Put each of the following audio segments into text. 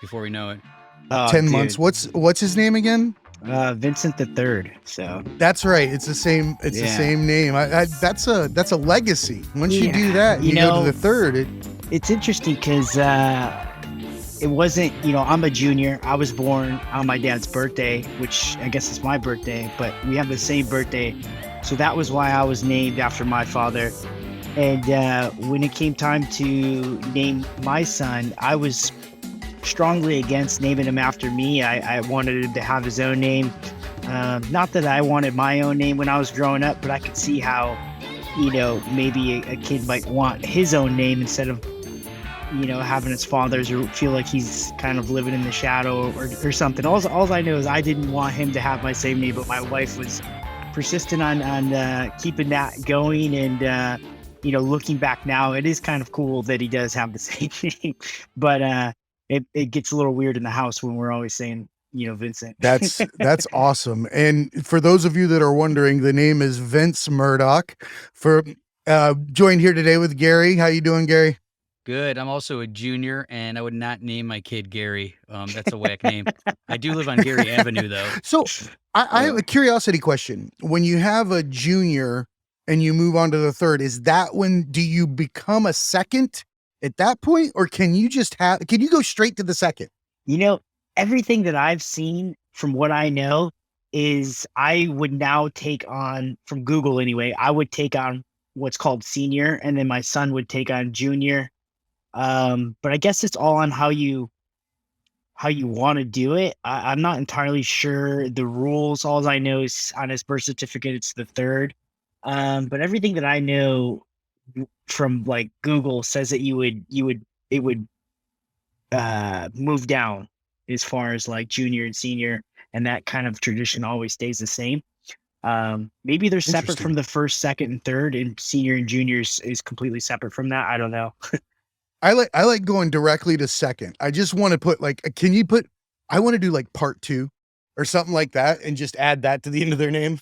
Before we know it. 10 months. What's his name again? Vincent the Third. So that's right. It's the same. It's the same name. That's a legacy. Once you do that, you go to the third. It's interesting because it wasn't. I'm a junior. I was born on my dad's birthday, which I guess is my birthday, but we have the same birthday, so that was why I was named after my father. And when it came time to name my son, I was strongly against naming him after me. I wanted him to have his own name. Not that I wanted my own name when I was growing up, but I could see how, maybe a kid might want his own name instead of, having his father's, or feel like he's kind of living in the shadow or something. All I know is I didn't want him to have my same name, but my wife was persistent on keeping that going. And, looking back now, it is kind of cool that he does have the same name, but it gets a little weird in the house when we're always saying, Vincent. That's awesome. And for those of you that are wondering, the name is Vince Murdock. Joined here today with Gary. How you doing, Gary? Good. I'm also a junior, and I would not name my kid Gary. That's a whack name. I do live on Gary Avenue, though. So I have a curiosity question. When you have a junior and you move on to the third, is that when do you become a second at that point, or can you go straight to the second? Everything that I've seen from what I know is I would now take on, from Google anyway, I would take on what's called senior, and then my son would take on junior. But I guess it's all on how you want to do it. I'm not entirely sure the rules. All I know is on his birth certificate, it's the third. But everything that I know from like Google says that it would move down as far as like junior and senior, and that kind of tradition always stays the same. Maybe they're separate from the first, second, and third, and senior and juniors is completely separate from that. I don't know. I like going directly to second. I just want to put I want to do like part 2 or something like that and just add that to the end of their name.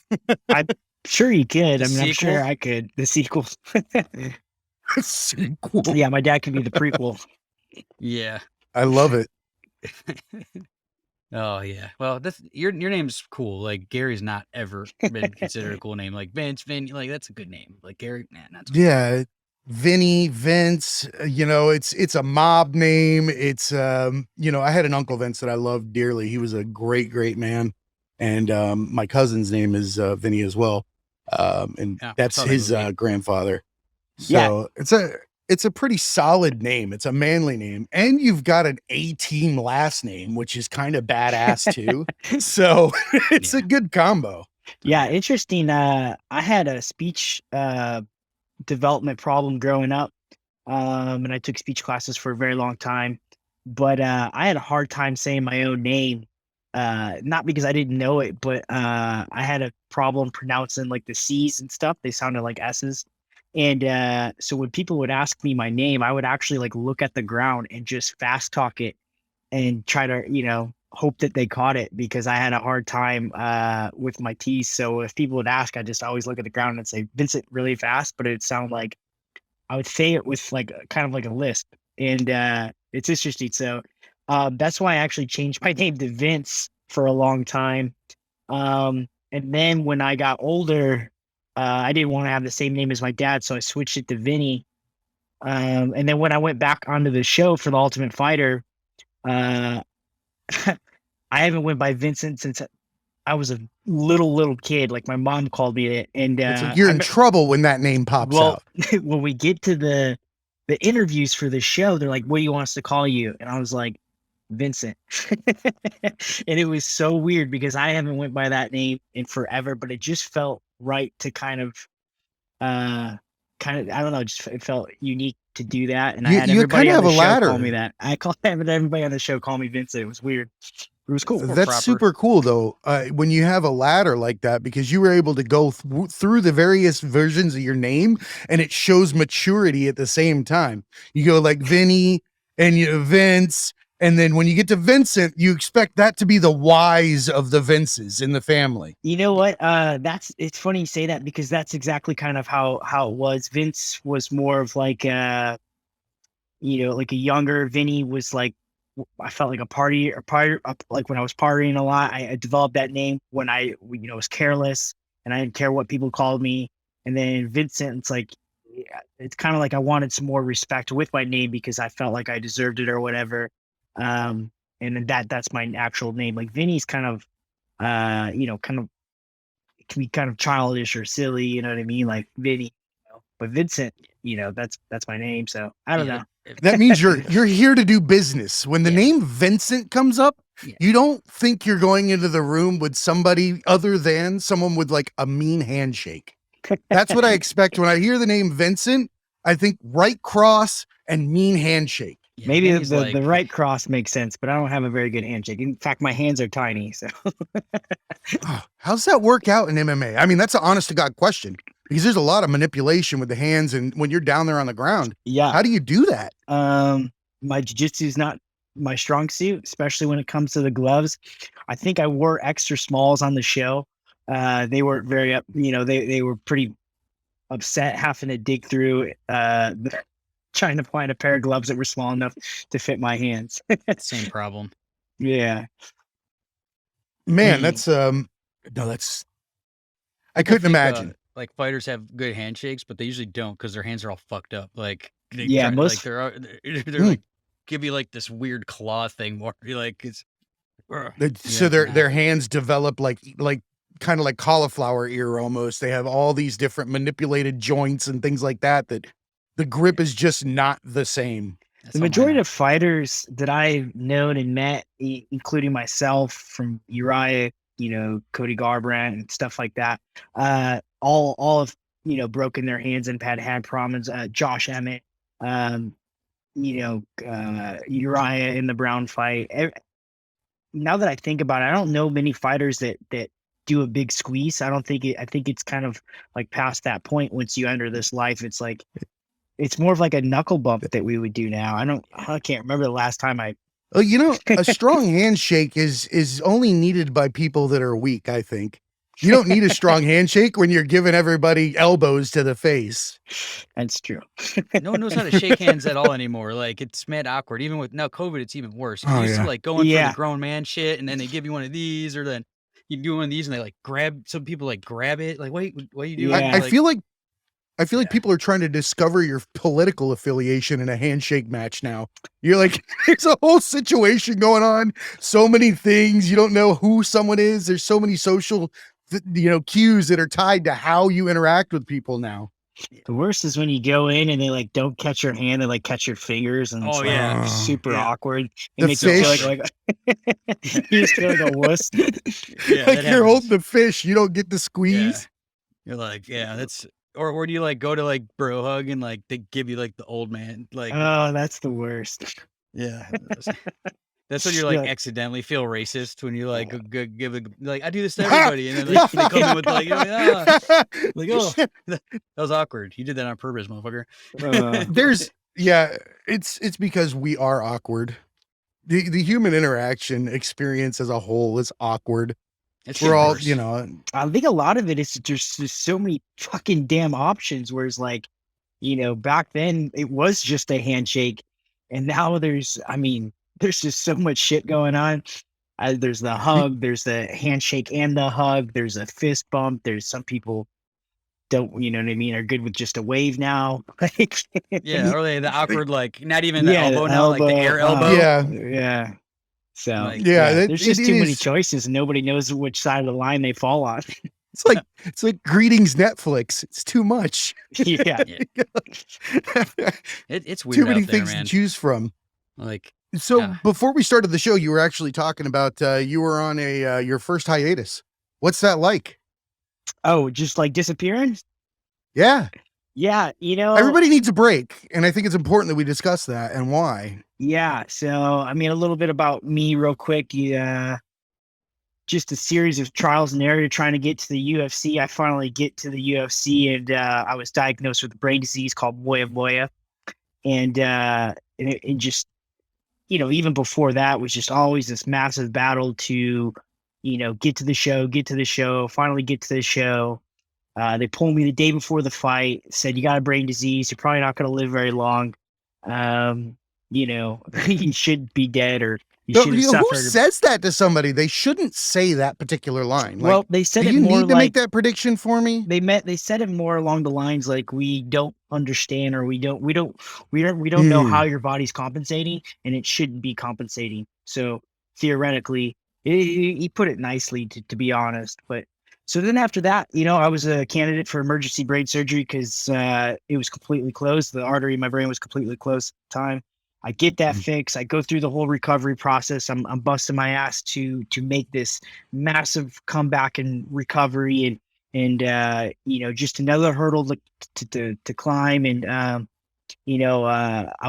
I'm sure you could. I'm sure I could. The sequel. Sequel. Yeah, my dad could be the prequel. Yeah. I love it. Oh yeah. Well, your name's cool. Like Gary's not ever been considered a cool name. Like Vince, like that's a good name. Like Gary, not so yeah. Vinny, Vince, it's a mob name. It's I had an Uncle Vince that I loved dearly. He was a great, great man. And my cousin's name is Vinny as well. And that's his grandfather. So it's a pretty solid name. It's a manly name. And you've got an A-team last name, which is kind of badass too. So it's a good combo. Yeah, interesting. I had a speech development problem growing up, and I took speech classes for a very long time, but I had a hard time saying my own name, not because I didn't know it, but I had a problem pronouncing like the C's and stuff. They sounded like S's. And so when people would ask me my name, I would actually like look at the ground and just fast talk it and try to, hope that they caught it, because I had a hard time with my T's. So if people would ask, I just always look at the ground and say Vincent really fast, but it'd sound like I would say it with like kind of like a lisp, and it's interesting. So that's why I actually changed my name to Vince for a long time. And then when I got older, I didn't want to have the same name as my dad, so I switched it to Vinny. And then when I went back onto the show for the Ultimate Fighter, uh, I haven't went by Vincent since I was a little kid. Like my mom called me it, and It's like you're in trouble when that name pops well, out. when we get to the interviews for the show, they're like, "What do you want us to call you?" And I was like, "Vincent." And it was so weird because I haven't went by that name in forever, but it just felt right to uh I don't know, just it felt unique to do that. And I had You kind everybody of on have the a show call ladder. me that. I called everybody on the show call me Vincent. It was weird. It was cool. More That's proper. super cool though. When you have a ladder like that, because you were able to go through the various versions of your name, and it shows maturity at the same time. You go like Vinny and Vince, and then when you get to Vincent, you expect that to be the wise of the Vinces in the family. You know what? It's funny you say that because that's exactly kind of how it was. Vince was more of like like a younger Vinny was like I felt like a party like when I was partying a lot. I developed that name when I was careless and I didn't care what people called me. And then Vincent, it's like it's kind of like I wanted some more respect with my name because I felt like I deserved it or whatever. And then that's my actual name. Like Vinny's kind of kind of it can be kind of childish or silly, you know what I mean? Like Vinny, but Vincent, that's my name. So I don't know. That means you're here to do business. When the Yeah. name Vincent comes up, Yeah. you don't think you're going into the room with somebody other than someone with like a mean handshake. That's what I expect when I hear the name Vincent. I think right cross and mean handshake. Yeah, Maybe Vinny's the like, right cross makes sense, but I don't have a very good handshake. In fact, my hands are tiny. So How's that work out in MMA? I mean, that's an honest to God question because there's a lot of manipulation with the hands and when you're down there on the ground. yeah, How do you do that? my jiu-jitsu is not my strong suit, especially when it comes to the gloves. I think I wore extra smalls on the show. They weren't very up, they were pretty upset having to dig through trying to find a pair of gloves that were small enough to fit my hands. same problem. Yeah. Man, that's no, that's I couldn't think, imagine. Like fighters have good handshakes, but they usually don't because their hands are all fucked up. Like they Yeah, try, most- like they're like give you like this weird claw thing where you're like it's So their hands develop like kind of like cauliflower ear almost. They have all these different manipulated joints and things like that the grip is just not the same. The majority of fighters that I've known and met, including myself from Uriah, Cody Garbrandt and stuff like that, all have, broken their hands and had problems. Josh Emmett, Uriah in the Brown fight. Now that I think about it, I don't know many fighters that do a big squeeze. I think it's kind of like past that point. Once you enter this life, it's like, it's more of like a knuckle bump that we would do now. I can't remember the last time I. Oh, a strong handshake is only needed by people that are weak, I think. You don't need a strong handshake when you're giving everybody elbows to the face. That's true. No one knows how to shake hands at all anymore. Like it's mad awkward. Even with now COVID, it's even worse. You used to like going for the grown man shit, and then they give you one of these, or then you do one of these, and they like grab. Some people like grab it. Like, what are you doing? Yeah. I feel like people are trying to discover your political affiliation in a handshake match now. You're like, there's a whole situation going on. So many things. You don't know who someone is. There's so many social, cues that are tied to how you interact with people now. The worst is when you go in and they like don't catch your hand, they like catch your fingers, and it's super awkward. It makes you feel like you just feel like a wuss. Like you're holding the fish, you don't get the squeeze. Yeah. You're like, that's. Or do you like go to like bro hug and like they give you like the old man like? Oh, that's the worst. Yeah, that's when you're like accidentally feel racist when you like give like I do this to everybody and then like, they come in with like that was awkward. You did that on purpose, motherfucker. It's because we are awkward. The human interaction experience as a whole is awkward. We're all, I think a lot of it is just so many fucking damn options where it's like, back then it was just a handshake, and now there's just so much shit going on. There's the hug, there's the handshake and the hug, there's a fist bump. There's some people don't, you know what I mean, are good with just a wave now. Like, Yeah, or the awkward, like not even the yeah, elbow now, like the air elbow. Yeah. So Like, there's just too many choices, and nobody knows which side of the line they fall on. It's like greetings Netflix. It's too much. Yeah. It's weird. Too many out there, things man. to choose from. Like, so before we started the show, you were actually talking about you were on your first hiatus. What's that like? Oh, just like disappearing? Yeah. Yeah, everybody needs a break, and I think it's important that we discuss that and why. Yeah, so a little bit about me real quick. Just a series of trials and error trying to get to the UFC. I finally get to the UFC, and I was diagnosed with a brain disease called Moya. And it just, even before that was just always this massive battle to, get to the show, finally get to the show. They pulled me the day before the fight, said, you got a brain disease. You're probably not going to live very long. You should be dead, or you should have suffered. Who says that to somebody? They shouldn't say that particular line. Well, they said it more like... Do you need to make that prediction for me? They said it more along the lines like, we don't understand, or we don't know how your body's compensating, and it shouldn't be compensating. So theoretically, he put it nicely, to be honest. But so then after that, I was a candidate for emergency brain surgery because it was completely closed. The artery in my brain was completely closed at the time. I get that fix. I go through the whole recovery process. I'm busting my ass to make this massive comeback and recovery, and just another hurdle to climb. And I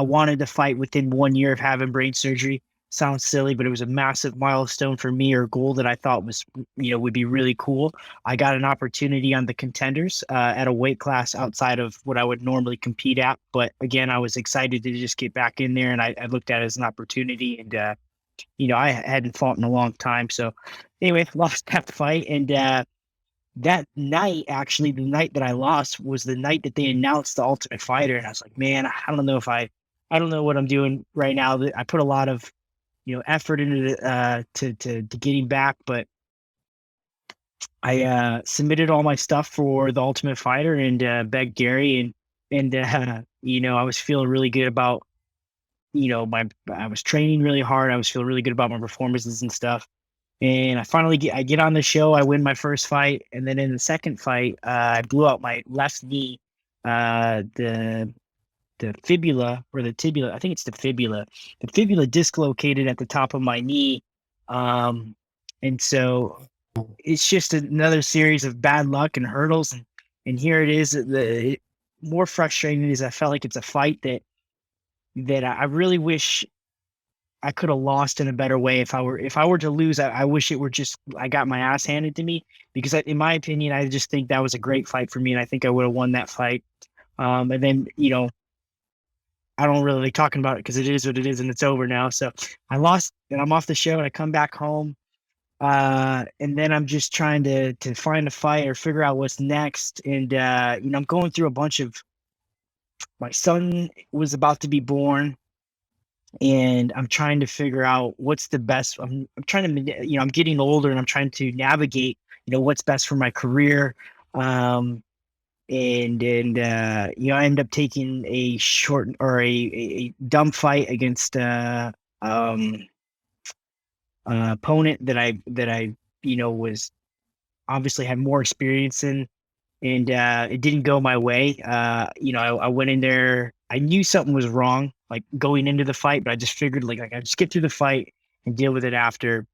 wanted to fight within 1 year of having brain surgery. Sounds silly, but it was a massive milestone for me, or goal that I thought was, would be really cool. I got an opportunity on the Contenders at a weight class outside of what I would normally compete at. But again, I was excited to just get back in there, and I looked at it as an opportunity. And, I hadn't fought in a long time. So anyway, lost that fight. And that night, actually, the night that I lost was the night that they announced the Ultimate Fighter. And I was like, man, I don't know what I'm doing right now. I put a lot of effort into to getting back, but I submitted all my stuff for the Ultimate Fighter and begged Gary, and I was feeling really good about I was training really hard. I was feeling really good about my performances and stuff. And I finally get on the show. I win my first fight, and then in the second fight, I blew out my left knee. The fibula or the tibia, I think it's the fibula dislocated at the top of my knee. And so it's just another series of bad luck and hurdles. And here it is. More frustrating is I felt like it's a fight that I really wish I could have lost in a better way. If I were to lose, I wish it were just, I got my ass handed to me, because in my opinion, I just think that was a great fight for me. And I think I would have won that fight. And then, I don't really like talking about it because it is what it is, and it's over now. So I lost, and I'm off the show, and I come back home. And then I'm just trying to find a fight or figure out what's next. And, I'm going through a bunch of, my son was about to be born, and I'm trying to figure out what's the best. I'm trying to, I'm getting older, and I'm trying to navigate, what's best for my career. And I end up taking a short or a dumb fight against opponent that I was obviously had more experience in, and it didn't go my way. I went in there, I knew something was wrong, like going into the fight, but I just figured like I just get through the fight and deal with it after.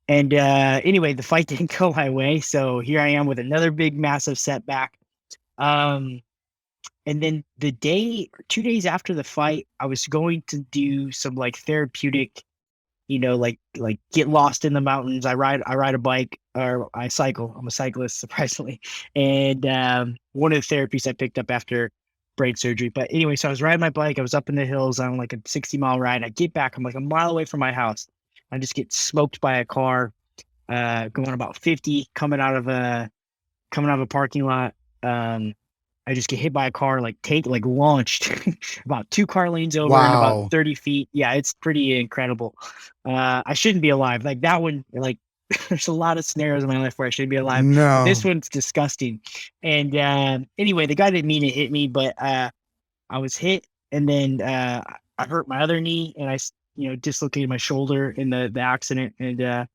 And anyway, the fight didn't go my way, so here I am with another big massive setback. And then 2 days after the fight, I was going to do some like therapeutic, like get lost in the mountains. I ride a bike, or I cycle. I'm a cyclist, surprisingly. And one of the therapies I picked up after brain surgery. But anyway, so I was riding my bike. I was up in the hills on like a 60-mile ride. I get back. I'm like a mile away from my house. I just get smoked by a car, going about 50, coming out of a parking lot. I just get hit by a car, like launched about 2 car lanes over and about Wow. 30 feet. Yeah, it's pretty incredible. I shouldn't be alive. Like that one, like there's a lot of scenarios in my life where I shouldn't be alive, but this No. one's disgusting. And anyway, the guy didn't mean to hit me, but I was hit, and then I hurt my other knee, and dislocated my shoulder in the accident, and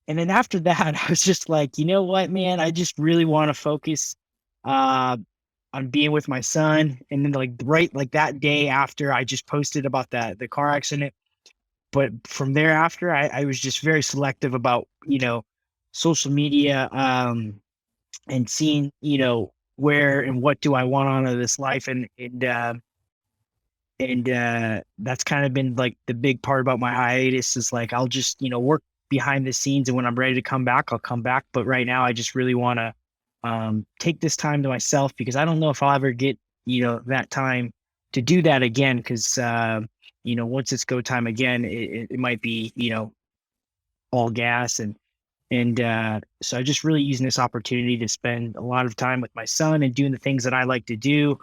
then after that, I was just like, you know what, man, I just really want to focus uh, on being with my son. And then like that day after, I just posted about the car accident. But from thereafter, I was just very selective about social media, and seeing where and what do I want out of this life, and that's kind of been like the big part about my hiatus is like I'll just work behind the scenes, and when I'm ready to come back, I'll come back. But right now I just really want to take this time to myself, because I don't know if I'll ever get that time to do that again, because once it's go time again, it might be all gas. And so I just really using this opportunity to spend a lot of time with my son and doing the things that I like to do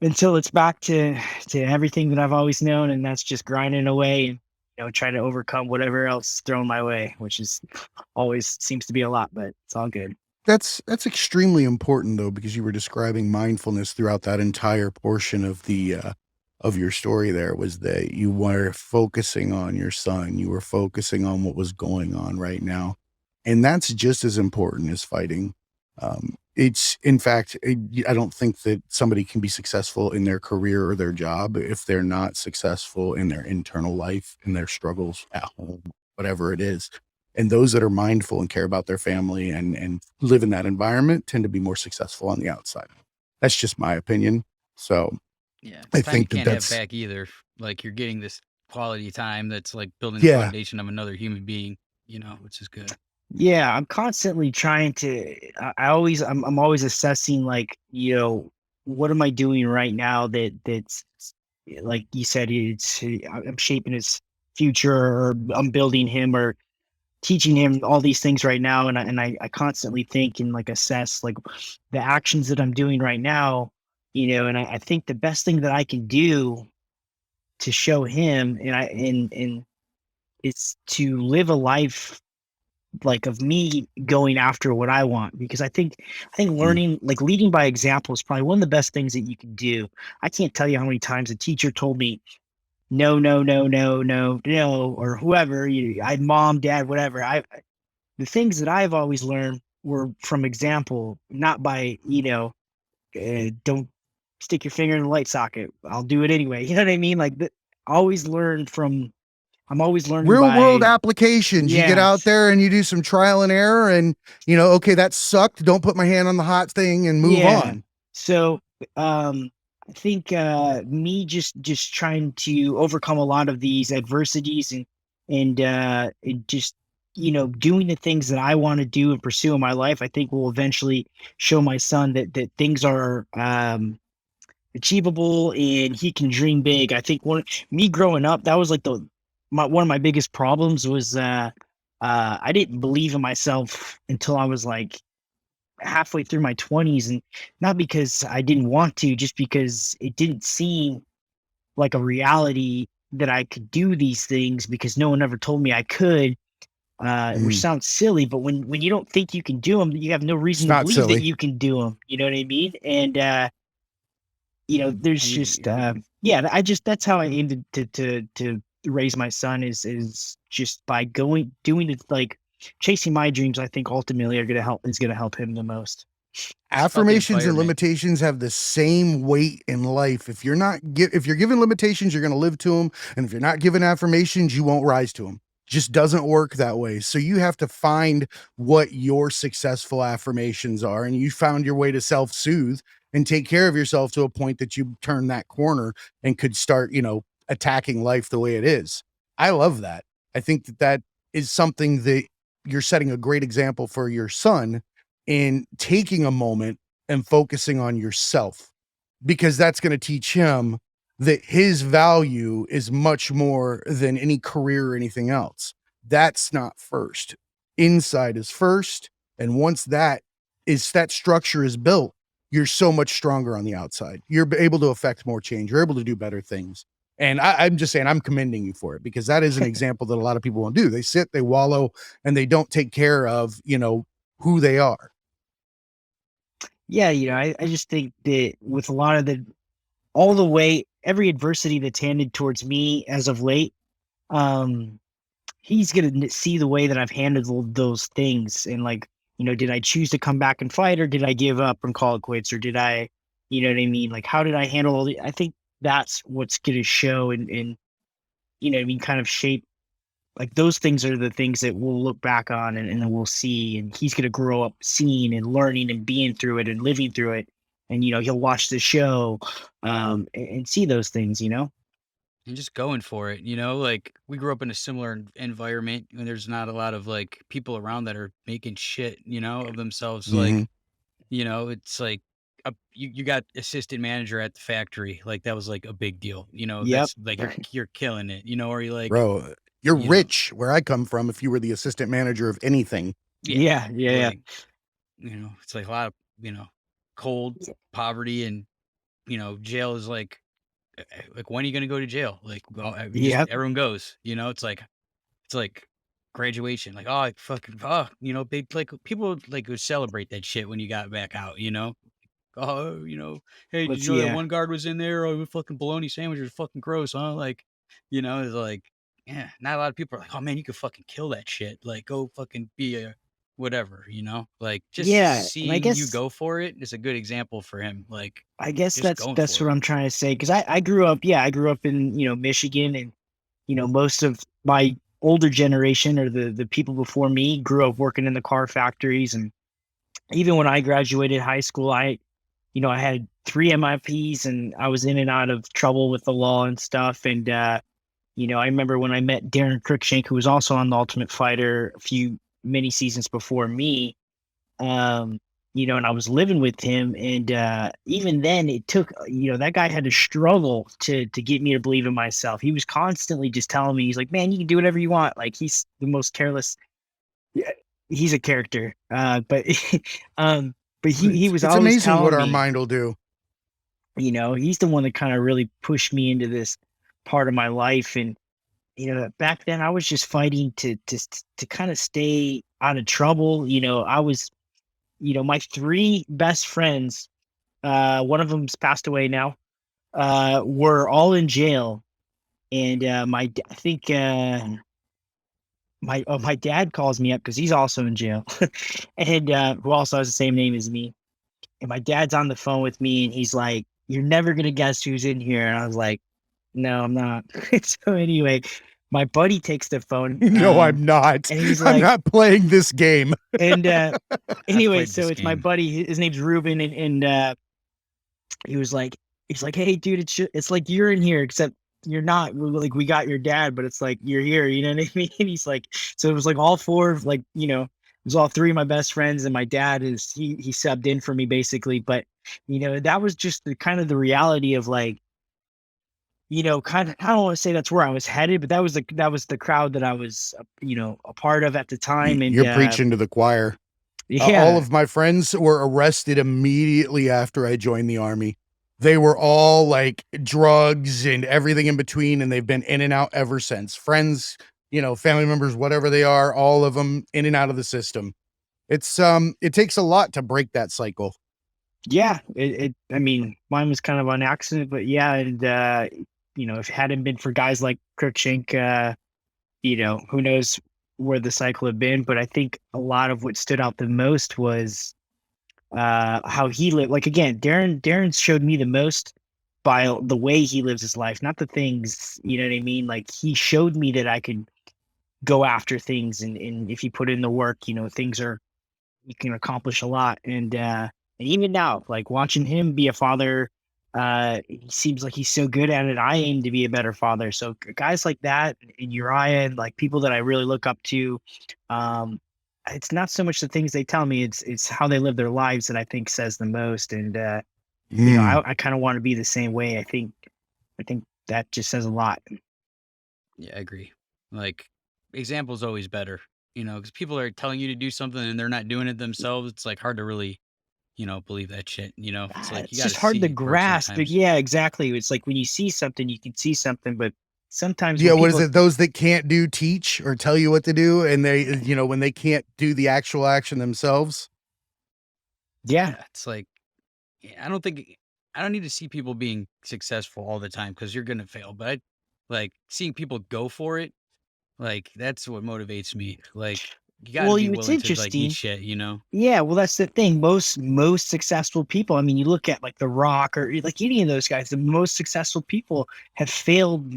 until it's back to everything that I've always known, and that's just grinding away and trying to overcome whatever else thrown my way, which is always seems to be a lot, but it's all good. That's extremely important though, because you were describing mindfulness throughout that entire portion of your story. There was that you were focusing on your son, you were focusing on what was going on right now, and that's just as important as fighting. It's in fact, I don't think that somebody can be successful in their career or their job if they're not successful in their internal life, in their struggles at home, whatever it is. And those that are mindful and care about their family and live in that environment tend to be more successful on the outside. That's just my opinion. So Yeah, I it's time you think that can't have that's, back either. Like you're getting this quality time that's like building the yeah. foundation of another human being, which is good. Yeah, I'm constantly trying to. I'm always assessing, like, what am I doing right now that's like you said, I'm shaping his future, or I'm building him, or teaching him all these things right now. And I constantly think and like assess like the actions that I'm doing right now, and I think the best thing that I can do to show him, and it's to live a life like of me going after what I want, because I think Mm. learning, like leading by example, is probably one of the best things that you can do. I can't tell you how many times a teacher told me no, no, no, no, no, no, or whoever, I mom, dad, whatever. The things that I've always learned were from example, not by, don't stick your finger in the light socket. I'll do it anyway. You know what I mean? Like always learn from, I'm always learning Real world by, applications. You get out yes. there and you do some trial and error and, okay, that sucked. Don't put my hand on the hot thing and move Yeah. on. So, I think me just trying to overcome a lot of these adversities, and just doing the things that I want to do and pursue in my life, I think will eventually show my son that things are achievable and he can dream big. I think me growing up, that was like one of my biggest problems was I didn't believe in myself until I was like halfway through my 20s, and not because I didn't want to, just because it didn't seem like a reality that I could do these things, because no one ever told me I could, which Mm. sounds silly, but when you don't think you can do them, you have no It's reason to not believe that silly. you can do them. You know what I mean? And there's And just yeah, I just that's how I aim to raise my son, is just by doing it, like chasing my dreams. I think ultimately is gonna help him the most. it's about the Affirmations and environment. limitations have the same weight in life. If you're given limitations, you're going to live to them, and if you're not given affirmations, you won't rise to them. Just doesn't work that way. So you have to find what your successful affirmations are, and you found your way to self-soothe and take care of yourself to a point that you turn that corner and could start, attacking life the way it is. I love that. I think that is something that you're setting a great example for your son in taking a moment and focusing on yourself, because that's going to teach him that his value is much more than any career or anything else. That's not first. Inside is first. And once that structure is built, you're so much stronger on the outside. You're able to affect more change. You're able to do better things. And I'm just saying, I'm commending you for it, because that is an example that a lot of people won't do. They sit, they wallow, and they don't take care of, who they are. Yeah, I just think that with a lot of all the way, every adversity that's handed towards me as of late, um, he's gonna see the way that I've handled those things, and like, did I choose to come back and fight, or did I give up and call it quits, or did I, you know what I mean? Like, how did I handle all the? I think that's what's gonna show, and what I mean, kind of shape. Like those things are the things that we'll look back on, and then we'll see, and he's gonna grow up seeing and learning and being through it and living through it, and he'll watch the show, and see those things. And just going for it, like we grew up in a similar environment, and there's not a lot of like people around that are making shit, of themselves. Mm-hmm. Like, it's like you got assistant manager at the factory, like that was like a big deal. Yep. That's like you're killing it. Or you like, bro, you're rich where I come from if you were the assistant manager of anything. Yeah. like, it's like a lot of cold poverty, and jail is like when are you gonna go to jail? Like, well, everyone goes. It's like graduation. Like, oh, I fucking, they like people like would celebrate that shit when you got back out. Oh, hey, did you know that one guard was in there? Oh, fucking bologna sandwich was fucking gross, huh? Like, it's like, yeah, not a lot of people are like, oh man, you could fucking kill that shit. Like, go fucking be a whatever, like just Yeah, and I seeing you guess go for it is a good example for him. Like, I guess just that's going that's for what it. I'm trying to say, because I grew up, in Michigan, and most of my older generation, or the people before me, grew up working in the car factories, and even when I graduated high school, I had 3 MIPs, and I was in and out of trouble with the law and stuff. And I remember when I met Darren Cruikshank, who was also on the Ultimate Fighter a few many seasons before me. um and I was living with him, and even then it took, that guy had to struggle to get me to believe in myself. He was constantly just telling me, he's like, man, you can do whatever you want. Like, he's the most careless. Yeah, he's a character. But but he was It's always amazing what telling our me, mind will do. he's the one that kind of really pushed me into this part of my life. And back then I was just fighting to kind of stay out of trouble. I was, my 3 best friends, one of them's passed away now, were all in jail. And I think my dad calls me up because he's also in jail, and who also has the same name as me. And my dad's on the phone with me, and he's like, "You're never gonna guess who's in here." And I was like, "No, I'm not." So anyway, my buddy takes the phone. No, I'm not. And he's I'm like, not playing this game. and anyway, played so this it's my game. buddy. His name's Ruben, and he was like, he's like, "Hey, dude, it's like you're in here, except you're not. Like, we got your dad, but it's like you're here." You know what I mean? And he's like, so it was like all 4 of, like, it was all 3 of my best friends, and my dad is he subbed in for me basically. But that was just the kind of the reality of, like, kind of, I don't want to say that's where I was headed, but that was the crowd that I was, a part of at the time. And You're preaching to the choir. All yeah, of my friends were arrested immediately after I joined the army. They were all like drugs and everything in between, and they've been in and out ever since. Friends, family members, whatever they are, all of them in and out of the system. It takes a lot to break that cycle. yeah. I mean, mine was kind of on accident, but yeah. And if it hadn't been for guys like Cruikshank, who knows where the cycle had been. But I think a lot of what stood out the most was how he lived. Like, again, Darren showed me the most by the way he lives his life, not the things. You know what I mean? Like, he showed me that I could go after things, and if you put in the work, things are, you can accomplish a lot. And even now, like, watching him be a father, he seems like he's so good at it. I aim to be a better father. So guys like that, and Uriah, and like people that I really look up to, um, it's not so much the things they tell me, it's how they live their lives that I think says the most. And I kind of want to be the same way. I think that just says a lot. Yeah, I agree. Like, example's always better, because people are telling you to do something and they're not doing it themselves. It's like hard to really believe that shit. It's like you It's got just to hard see to it work grasp. But sometimes. yeah, exactly. It's like when you see something, you can see something, but sometimes Yeah, when what is people, it? Those that can't do teach or tell you what to do, and they, when they can't do the actual action themselves. yeah, It's like I don't need to see people being successful all the time because you're gonna fail. But like seeing people go for it, like that's what motivates me. Like you got to well, be it's willing to like eat interesting. shit. Yeah, well, that's the thing. Most successful people. I mean, you look at like The Rock or like any of those guys. The most successful people have failed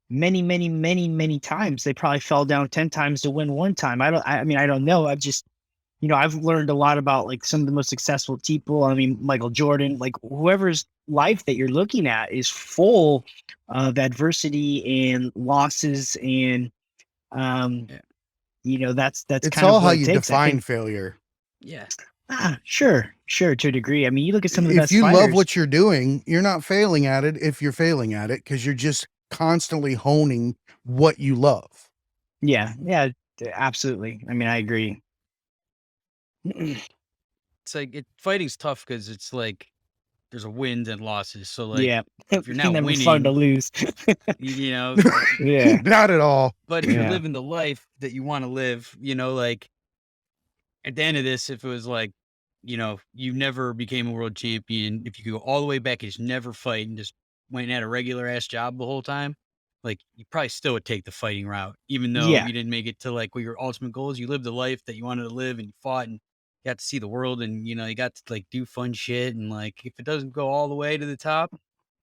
many, many, many, many times. They probably fell down 10 times to win one time. I mean, I don't know. I've just, I've learned a lot about like some of the most successful people. I mean, Michael Jordan, like whoever's life that you're looking at is full of adversity and losses and um, Yeah. that's It's kind of all how what it you takes. I define think failure. Yeah. sure, to a degree. I mean, you look at some of the If best you love fighters. what you're doing, you're not failing at it if you're failing at it because you're just constantly honing what you love. Yeah, absolutely. I mean, I agree. It's like fighting's tough because it's like there's a wins and losses. So like Yeah, if you're not never fun to winning, lose. you know, Yeah, Not at all. but if you're yeah, living the life that you want to live, like at the end of this, if it was like, you never became a world champion, if you could go all the way back and just never fight and just went and had a regular ass job the whole time, like you probably still would take the fighting route, even though yeah, you didn't make it to like what your ultimate goals. You lived the life that you wanted to live and you fought and got to see the world and you got to like do fun shit. And like if it doesn't go all the way to the top,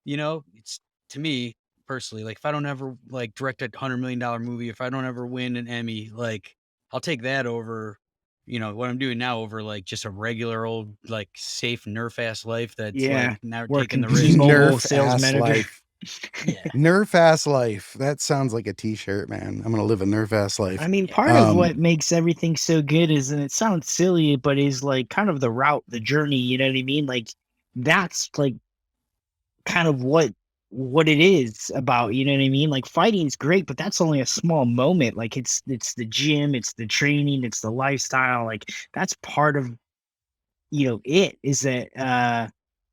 it's to me personally, like if I don't ever like direct $100 million movie, if I don't ever win an Emmy, like I'll take that over what I'm doing now over like just a regular old like safe nerf ass life that's like yeah. now taking Working the risk. T-Mobile Nerf sales ass manager. life. Yeah. Nerf ass life. That sounds like a t-shirt, man. I'm gonna live a nerf ass I life. mean, Yeah. part of what makes everything so good is, and it sounds silly, but is like kind of the route, the journey. You know what I mean? Like that's like kind of what it is about. You know what I mean? Like fighting's great, but that's only a small moment. Like it's the gym, it's the training, it's the lifestyle. Like that's part of it is that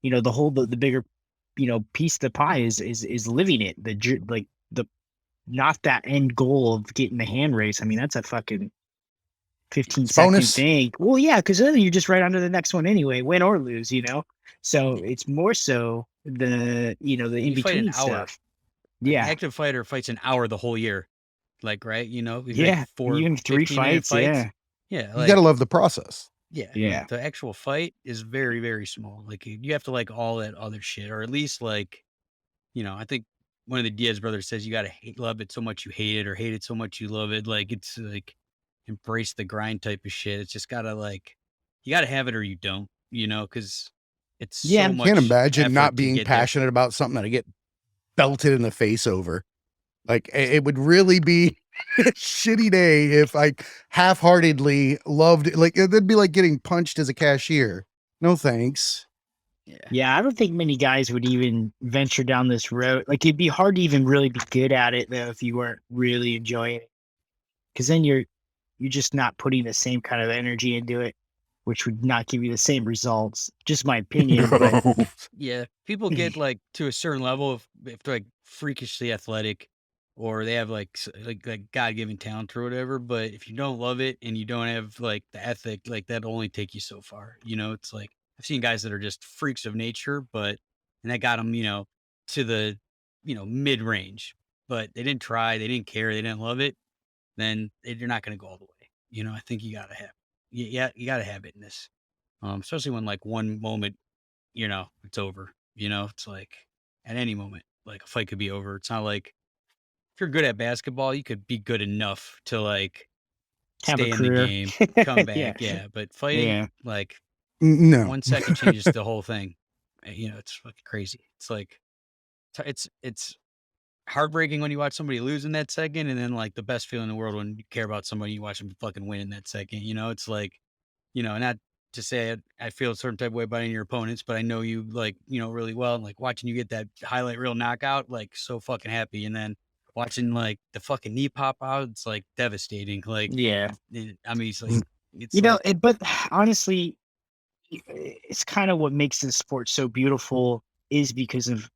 the whole the bigger piece of the pie is living it. Like the not that end goal of getting the hand race. I mean, that's a fucking 15 It's second bonus. thing. Well, yeah, because then you're just right on to the next one anyway, win or lose. So it's more so the in You fight an between hour. stuff. Like an Yeah. active fighter fights an hour the whole year. Like, right? We've like Yeah. four Even three 15-minute fights. fights. Yeah. Yeah. You gotta Like, love the process. yeah. Yeah. The actual fight is very, very small. Like you have to like all that other shit, or at least like, I think one of the Diaz brothers says you gotta love it so much you hate it, or hate it so much you love it. Like it's like embrace the grind type of shit. It's just gotta like you gotta have it or you don't, because it's Yeah. so Can't much imagine not effort to being get there. passionate about something that I get belted in the face over. Like it would really be a shitty day if I half-heartedly loved it. Like it'd be like getting punched as a cashier. No thanks. Yeah. Yeah, I don't think many guys would even venture down this road. Like it'd be hard to even really be good at it though if you weren't really enjoying it. Because then you're just not putting the same kind of energy into it, which would not give you the same results. Just my opinion, but No. Yeah, people get like to a certain level if they're like freakishly athletic, or they have like like God given talent or whatever. But if you don't love it and you don't have like the ethic, like that'll only take you so far. It's like I've seen guys that are just freaks of nature, and that got them, to the mid range, but they didn't try, they didn't care, they didn't love it. Then you're not going to go all the way. I think you gotta have, yeah, you gotta have it in this, especially when like one moment it's over. It's like at any moment, like a fight could be over. It's not like if you're good at basketball, you could be good enough to like have a stay in the career. game, come Yeah. back. Yeah. But fighting, Yeah. like No. 1 second changes the whole thing. It's fucking crazy. It's like, it's heartbreaking when you watch somebody lose in that second. And then like the best feeling in the world when you care about somebody, you watch them fucking win in that second. It's like, not to say I feel a certain type of way about any of your opponents, but I know you like, really well. And like watching you get that highlight reel knockout, like so fucking happy. And then watching like the fucking knee pop out, it's like devastating. Like, Yeah. I mean, it's like, But honestly, it's kind of what makes this sport so beautiful is because of,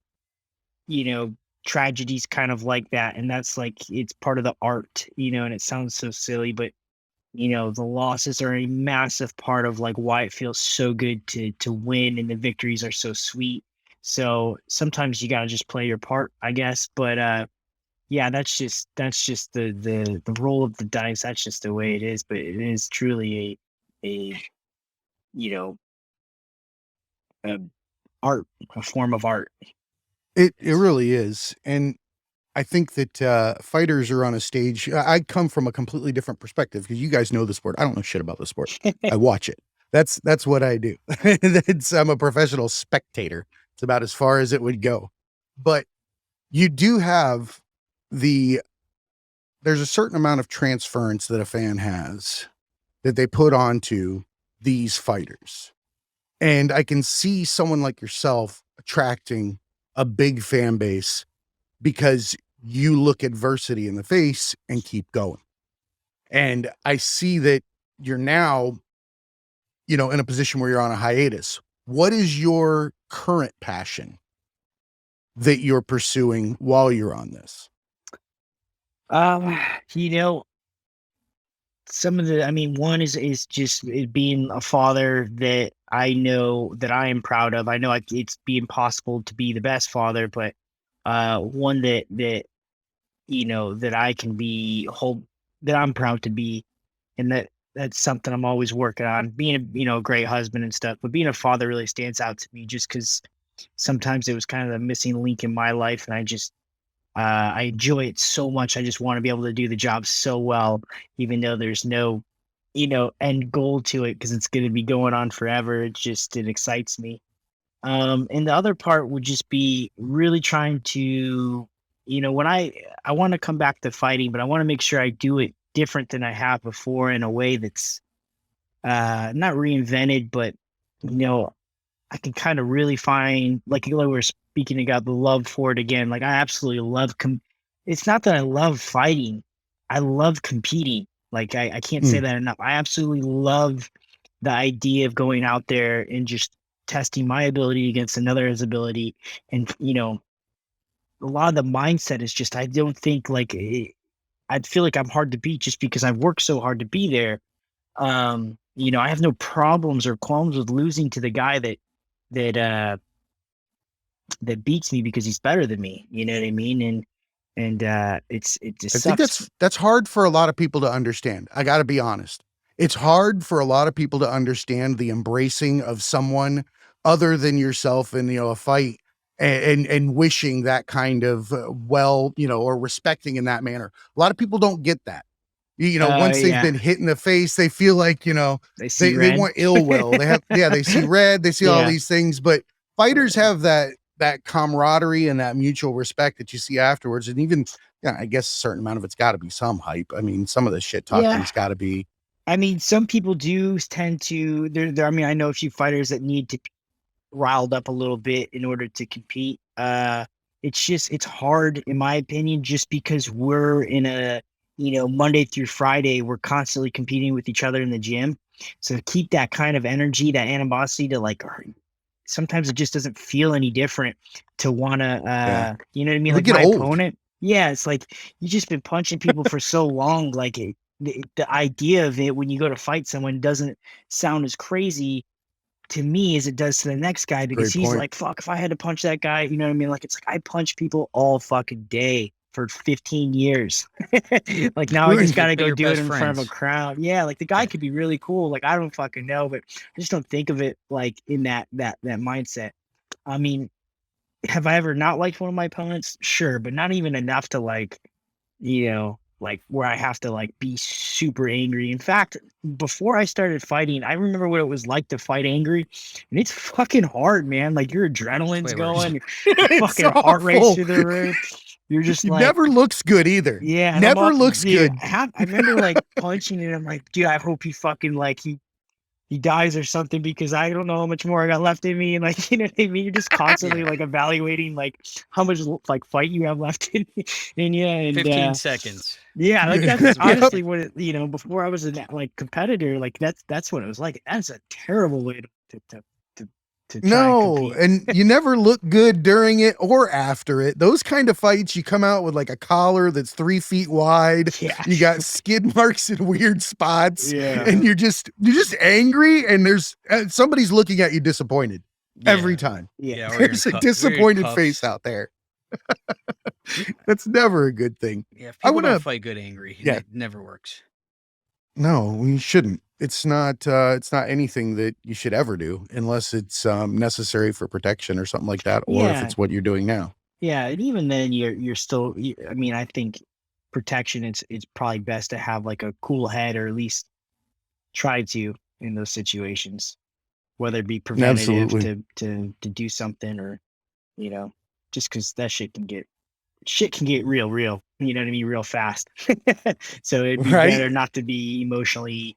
tragedies kind of like that. And that's like, it's part of the art, and it sounds so silly, but the losses are a massive part of like why it feels so good to win, and the victories are so sweet. So sometimes you gotta just play your part, I guess. But yeah, that's just the roll of the dice. That's just the way it is. But it is truly a you know a art, a form of art. It really is. And I think that fighters are on a stage. I come from a completely different perspective because you guys know the sport. I don't know shit about the sport. I watch it. That's what I do. I'm a professional spectator. It's about as far as it would go. But you do have there's a certain amount of transference that a fan has that they put onto these fighters. And I can see someone like yourself attracting a big fan base because you look adversity in the face and keep going. And I see that you're now, in a position where you're on a hiatus. What is your current passion that you're pursuing while you're on this? Um, you know, some of the, I mean, one is just being a father that I know that I am proud of. I know it's being possible to be the best father, but one that I can be hold that I'm proud to be, and that's something I'm always working on. Being a great husband and stuff, but being a father really stands out to me just because sometimes it was kind of the missing link in my life, and I enjoy it so much. I just want to be able to do the job so well, even though there's no, end goal to it because it's going to be going on forever. It excites me. And the other part would just be really trying to, when I want to come back to fighting, but I want to make sure I do it different than I have before in a way that's not reinvented, but you know, I can kind of really find like we were speaking about the love for it again. Like I absolutely love it's not that I love fighting. I love competing. Like I can't say Mm. that enough. I absolutely love the idea of going out there and just testing my ability against another's ability. And a lot of the mindset is just I don't think like I'd feel like I'm hard to beat just because I've worked so hard to be there. I have no problems or qualms with losing to the guy that uh that beats me because he's better than me. You know what I mean? And it I just think sucks. that's hard for a lot of people to understand. I got to be honest. It's hard for a lot of people to understand the embracing of someone other than yourself in a fight, and wishing that kind of or respecting in that manner. A lot of people don't get that. Once they've Yeah, been hit in the face, they feel like, they see they red. want ill will. They see red, they see all Yeah, these things, but fighters have that camaraderie and that mutual respect that you see afterwards. And even, yeah, I guess a certain amount of it's got to be some hype. I mean, some of the shit yeah. talking's got to be. I mean, some people do tend to. I mean, I know a few fighters that need to be riled up a little bit in order to compete. It's hard in my opinion, just because we're in a Monday through Friday, we're constantly competing with each other in the gym. So to keep that kind of energy, that animosity to like, sometimes it just doesn't feel any different to want to, Yeah, you know what I mean? it would Like get my old. opponent. Yeah, it's like you just been punching people for so long. Like the idea of it when you go to fight someone doesn't sound as crazy to me as it does to the next guy because Great he's point. like, fuck, if I had to punch that guy, you know what I mean? Like, it's like I punch people all fucking day for 15 years. Like, now I just got Like to they're go your do it best in front of a friends. crowd. Yeah. Like, the guy Yeah. could be really cool. Like, I don't fucking know, but I just don't think of it like in that mindset. I mean, have I ever not liked one of my opponents? Sure, but not even enough to like where I have to like be super angry. In fact, before I started fighting, I remember what it was like to fight angry, and it's fucking hard, man. Like your It's adrenaline's way worse. going, your It's fucking heart rate's awful. through the roof. You're just It like, never looks good either. yeah, and I'm Never up, looks dude. good. I remember like punching it. I'm like, dude, I hope he fucking like he dies or something because I don't know how much more I got left in me. And like, you know what I mean? You're just constantly Yeah. like evaluating like how much like fight you have left in you. And 15 seconds. yeah, like that's That's what honestly Yep. what before I was a like competitor, like that's what it was like. That's a terrible way to to try No, and and you never look good during it or after it. Those kind of fights, you come out with like a collar that's 3 feet wide. Yeah. You got skid marks in weird spots, Yeah. and you're just angry, and there's somebody's looking at you disappointed every time. Yeah. or There's a disappointed face out there. That's never a good thing. Yeah, if I people don't wanna- fight good angry, Yeah. it never works. No, we shouldn't. It's not anything that you should ever do unless it's necessary for protection or something like that, or if Yeah. it's what you're doing now. Yeah, and even then, you're still. I mean, I think protection. It's probably best to have like a cool head, or at least try to in those situations, whether it be preventative Absolutely. to do something, or just because that shit can get real. You know what I mean, real fast. So it'd be Right? better not to be emotionally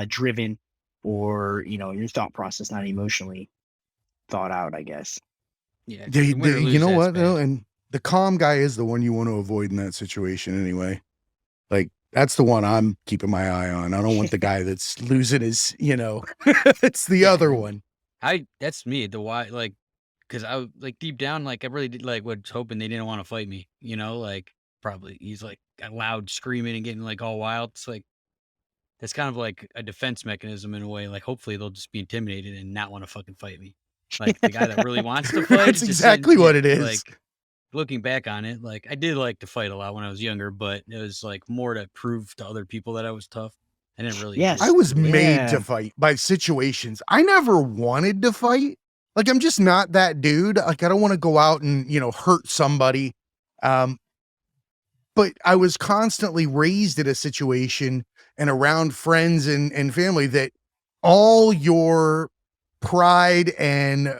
driven, or your thought process not emotionally thought out, I guess. Yeah, 'cause win or You lose, know that's what though? bad. And the calm guy is the one you want to avoid in that situation anyway. Like that's the one I'm keeping my eye on. I don't want the guy that's losing his, it's the Yeah. other one. That's me. The why, like, because I like deep down, like I really did, like was hoping they didn't want to fight me. Like probably he's like loud screaming and getting like all wild. It's like that's kind of like a defense mechanism in a way. Like hopefully they'll just be intimidated and not want to fucking fight me. Like the guy that really wants to fight. That's just exactly what it is. Like looking back on it, like I did like to fight a lot when I was younger, but it was like more to prove to other people that I was tough. I didn't really. Yes. I was made Yeah. to fight by situations. I never wanted to fight. Like I'm just not that dude. Like I don't want to go out and, hurt somebody. But I was constantly raised in a situation and around friends and family that all your pride and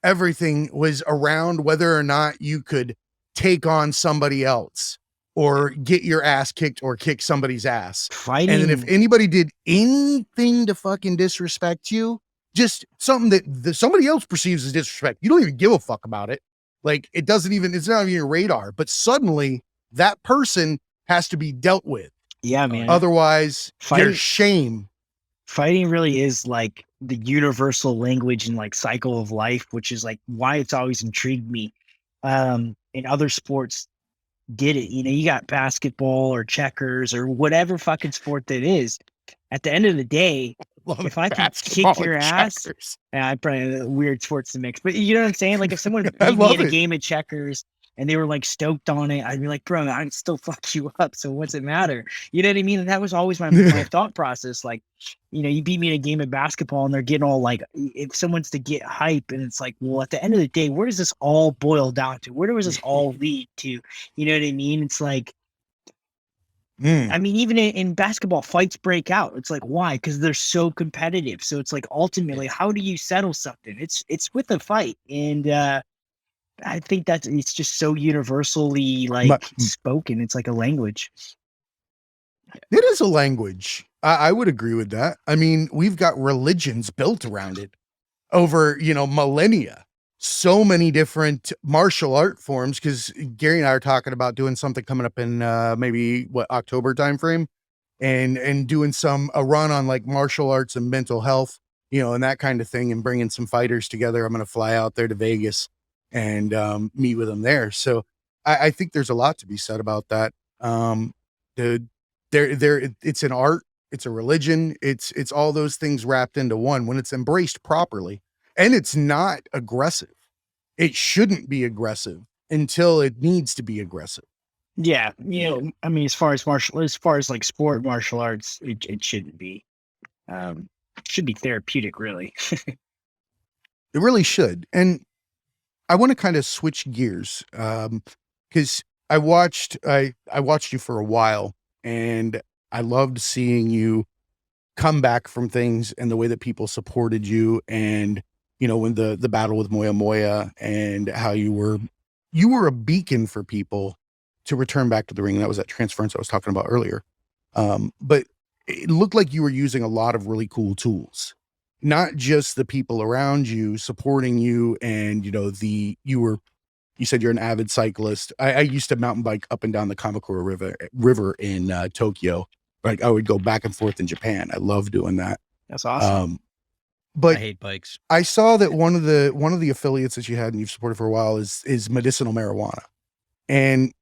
everything was around whether or not you could take on somebody else or get your ass kicked or kick somebody's ass. Fighting. And then if anybody did anything to fucking disrespect you, just something that somebody else perceives as disrespect, you don't even give a fuck about it. Like it's not even your radar, but suddenly that person has to be dealt with. Yeah, man. Otherwise, there's shame. Fighting really is like the universal language and like cycle of life, which is like why it's always intrigued me. In other sports, get it. You got basketball or checkers or whatever fucking sport that is. At the end of the day, if I can kick your ass, I probably weird sports to mix, but you know what I'm saying? Like if someone beat me in a game of checkers and they were like stoked on it, I'd be like, bro, I'd still fuck you up. So what's it matter? You know what I mean? And that was always my thought process. Like, you beat me in a game of basketball and they're getting all like, if someone's to get hype, and it's like, well, at the end of the day, where does this all boil down to? Where does this all lead to? You know what I mean? It's like, I mean, even in basketball, fights break out. It's like, why? Because they're so competitive. So it's like, ultimately, how do you settle something? It's with a fight. And I think it's just so universally like spoken. It's like a language. It is a language. I would agree with that. I mean, we've got religions built around it over, millennia. So many different martial art forms, because Gary and I are talking about doing something coming up in maybe October timeframe, and doing a run on like martial arts and mental health, and that kind of thing, and bringing some fighters together. I'm going to fly out there to Vegas and meet with them there. So I think there's a lot to be said about that. It's an art, it's a religion, it's all those things wrapped into one when it's embraced properly. And it's not aggressive. It shouldn't be aggressive until it needs to be aggressive. Yeah. I mean, as far as like sport martial arts, it shouldn't be. It should be therapeutic, really. It really should. And I want to kind of switch gears because I watched you for a while, and I loved seeing you come back from things and the way that people supported you, and when the battle with Moya Moya, and how you were a beacon for people to return back to the ring. That was that transference I was talking about earlier. But it looked like you were using a lot of really cool tools, not just the people around you supporting you. And, you said you're an avid cyclist. I used to mountain bike up and down the Kamakura River in Tokyo. Like I would go back and forth in Japan. I love doing that. That's awesome. But I hate bikes. I saw that one of the affiliates that you had and you've supported for a while is medicinal marijuana. And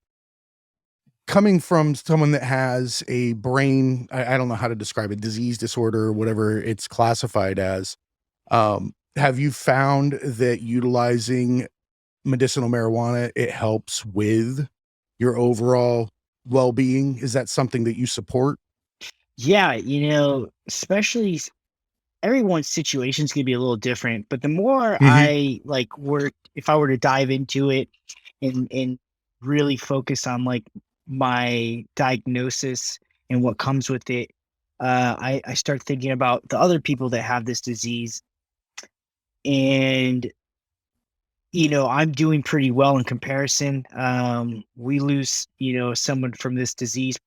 coming from someone that has a brain, I don't know how to describe it, disease, disorder, or whatever it's classified as. Have you found that utilizing medicinal marijuana, it helps with your overall well-being? Is that something that you support? Yeah, especially everyone's situation's gonna be a little different, but the more Mhm. I like work, if I were to dive into it and really focus on like my diagnosis and what comes with it, I start thinking about the other people that have this disease, and I'm doing pretty well in comparison. We lose, someone from this disease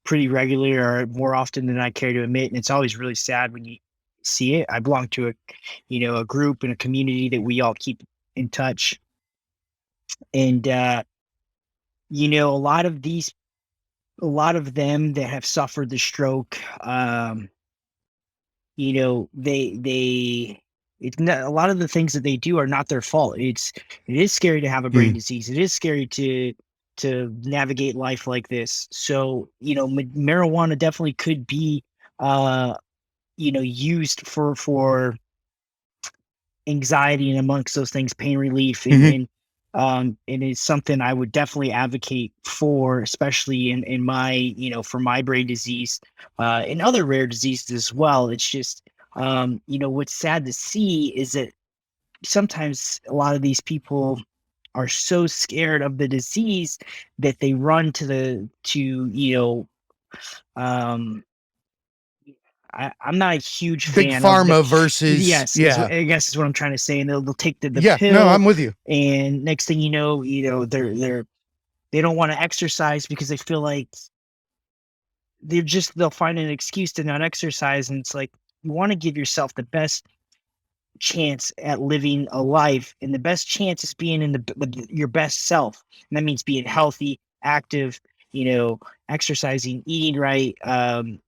pretty regularly or more often than I care to admit, and it's always really sad when you see it. I belong to a group and a community that we all keep in touch, and a lot of them that have suffered the stroke, they it's not, a lot of the things that they do are not their fault. It is scary to have a brain Mm. disease. It is scary to navigate life like this. So, marijuana definitely could be uh used for anxiety and amongst those things, pain relief, Mhm. and it's something I would definitely advocate for, especially in my, for my brain disease, and other rare diseases as well. It's just, what's sad to see is that sometimes a lot of these people are so scared of the disease that they run um, I'm not a huge Big fan of the pharma versus yes, yeah. I guess is what I'm trying to say, and they'll take the Yeah, no, pill, I'm with you. and next thing they don't wanna exercise because they feel like they'll find an excuse to not exercise, and it's like, you wanna give yourself the best chance at living a life, and the best chance is being in your best self, and that means being healthy, active, exercising, eating right.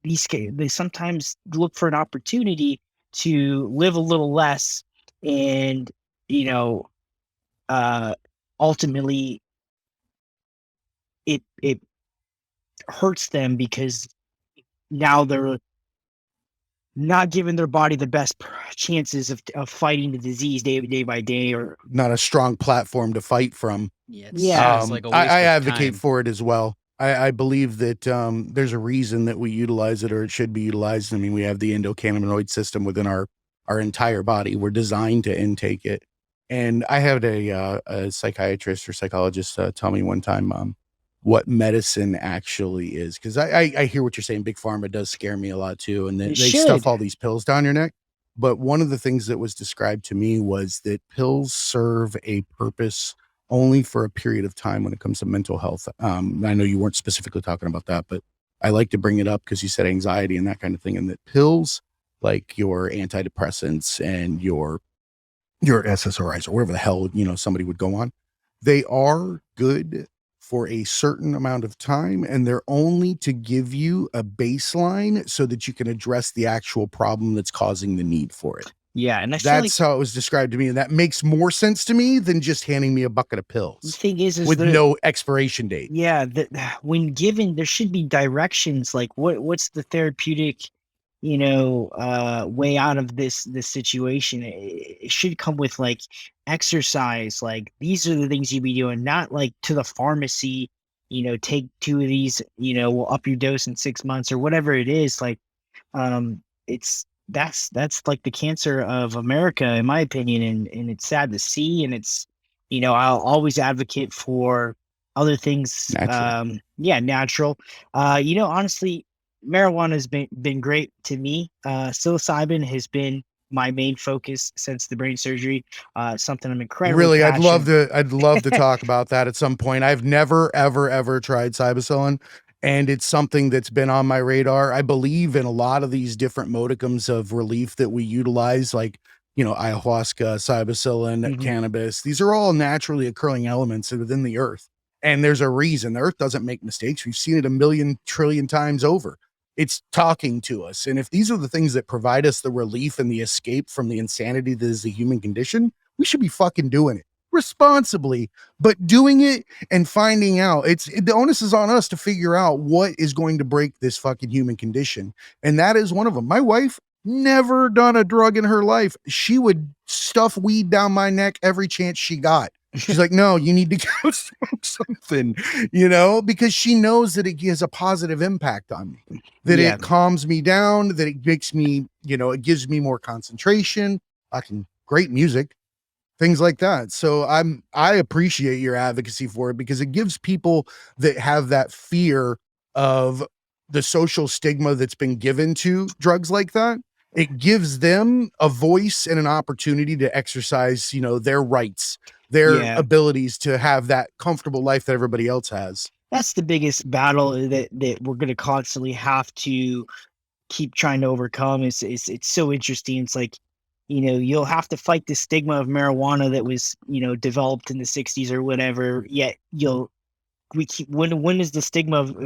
They sometimes look for an opportunity to live a little less, and you know, uh, ultimately, it hurts them because now they're not giving their body the best chances of fighting the disease day by day, or Not a strong platform to fight from. Yeah, yeah. it's like a I waste of advocate time. for it as well. I believe that there's a reason that we utilize it or it should be utilized. I mean, we have the endocannabinoid system within our entire body. We're designed to intake it. And I had a psychiatrist or psychologist tell me one time what medicine actually is. Because I hear what you're saying. Big pharma does scare me a lot too. And It they stuff should. all these pills down your neck. But one of the things that was described to me was that pills serve a purpose only for a period of time when it comes to mental health. I know you weren't specifically talking about that, but I like to bring it up because you said anxiety and that kind of thing, and that pills like your antidepressants and your SSRIs or whatever the hell, somebody would go on, they are good for a certain amount of time, and they're only to give you a baseline so that you can address the actual problem that's causing the need for it. Yeah, and I feel like That's how it was described to me, and that makes more sense to me than just handing me a bucket of the pills thing is with that no expiration date. yeah, that when given, there should be directions, like what's the therapeutic, way out of this situation. It should come with like exercise, like these are the things you be doing, not like to the pharmacy, take two of these, we'll up your dose in 6 months or whatever it is. Like, it's that's like the cancer of America, in my opinion, and it's sad to see. And it's, I'll always advocate for other things. Natural. Yeah, natural. Honestly, marijuana has been great to me. Psilocybin has been my main focus since the brain surgery. Something I'm incredibly Really, passionate. I'd love to talk about that at some point. I've never, ever, ever tried psilocybin, and it's something that's been on my radar. I believe in a lot of these different modicums of relief that we utilize, like, ayahuasca, psilocybin, Mhm. cannabis. These are all naturally occurring elements within the earth. And there's a reason the earth doesn't make mistakes. We've seen it a million trillion times over. It's talking to us. And if these are the things that provide us the relief and the escape from the insanity that is the human condition, we should be fucking doing it responsibly, but doing it and finding out. The onus is on us to figure out what is going to break this fucking human condition. And that is one of them. My wife never done a drug in her life. She would stuff weed down my neck every chance she got. She's like, no, you need to go smoke something, because she knows that it has a positive impact on me, that it calms me down, that it makes me, it gives me more concentration. Great music, things like that. So I appreciate your advocacy for it, because it gives people that have that fear of the social stigma that's been given to drugs like that. It gives them a voice and an opportunity to exercise, their rights, their abilities to have that comfortable life that everybody else has. That's the biggest battle that we're going to constantly have to keep trying to overcome. It's so interesting. It's like, you'll have to fight the stigma of marijuana that was, developed in the 60s or whatever. Yet when is the stigma of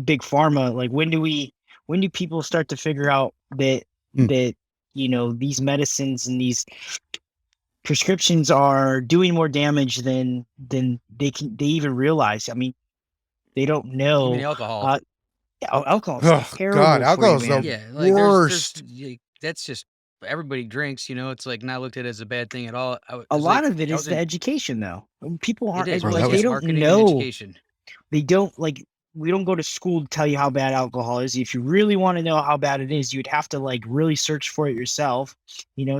big pharma? Like, when do people start to figure out that these medicines and these prescriptions are doing more damage than they even realize? I mean, they don't know. Alcohol. Alcohol's terrible. God, alcohol's the worst. That's just, everybody drinks, it's like not looked at as a bad thing at all. A lot of it is the education, though. People aren't like, they don't know. Education. They don't, like, we don't go to school to tell you how bad alcohol is. If you really want to know how bad it is, you'd have to like really search for it yourself.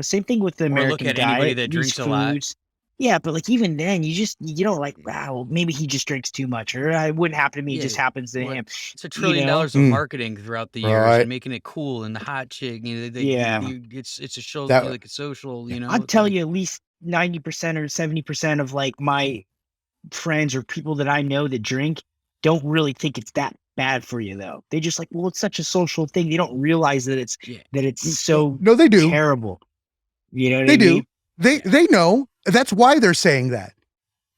Same thing with the American look at diet. Anybody that drinks a lot. Yeah, but like even then, you don't like, wow, maybe he just drinks too much, or it wouldn't happen to me. It just happens to him. It's $1 trillion of marketing throughout the years and making it cool and the hot chick. It's a show that, like a social. I'd tell you at least 90% or 70% of like my friends or people that I know that drink don't really think it's that bad for you, though. They just like, well, it's such a social thing. They don't realize that it's so they do terrible. You know what they I do. mean? They know. That's why they're saying that.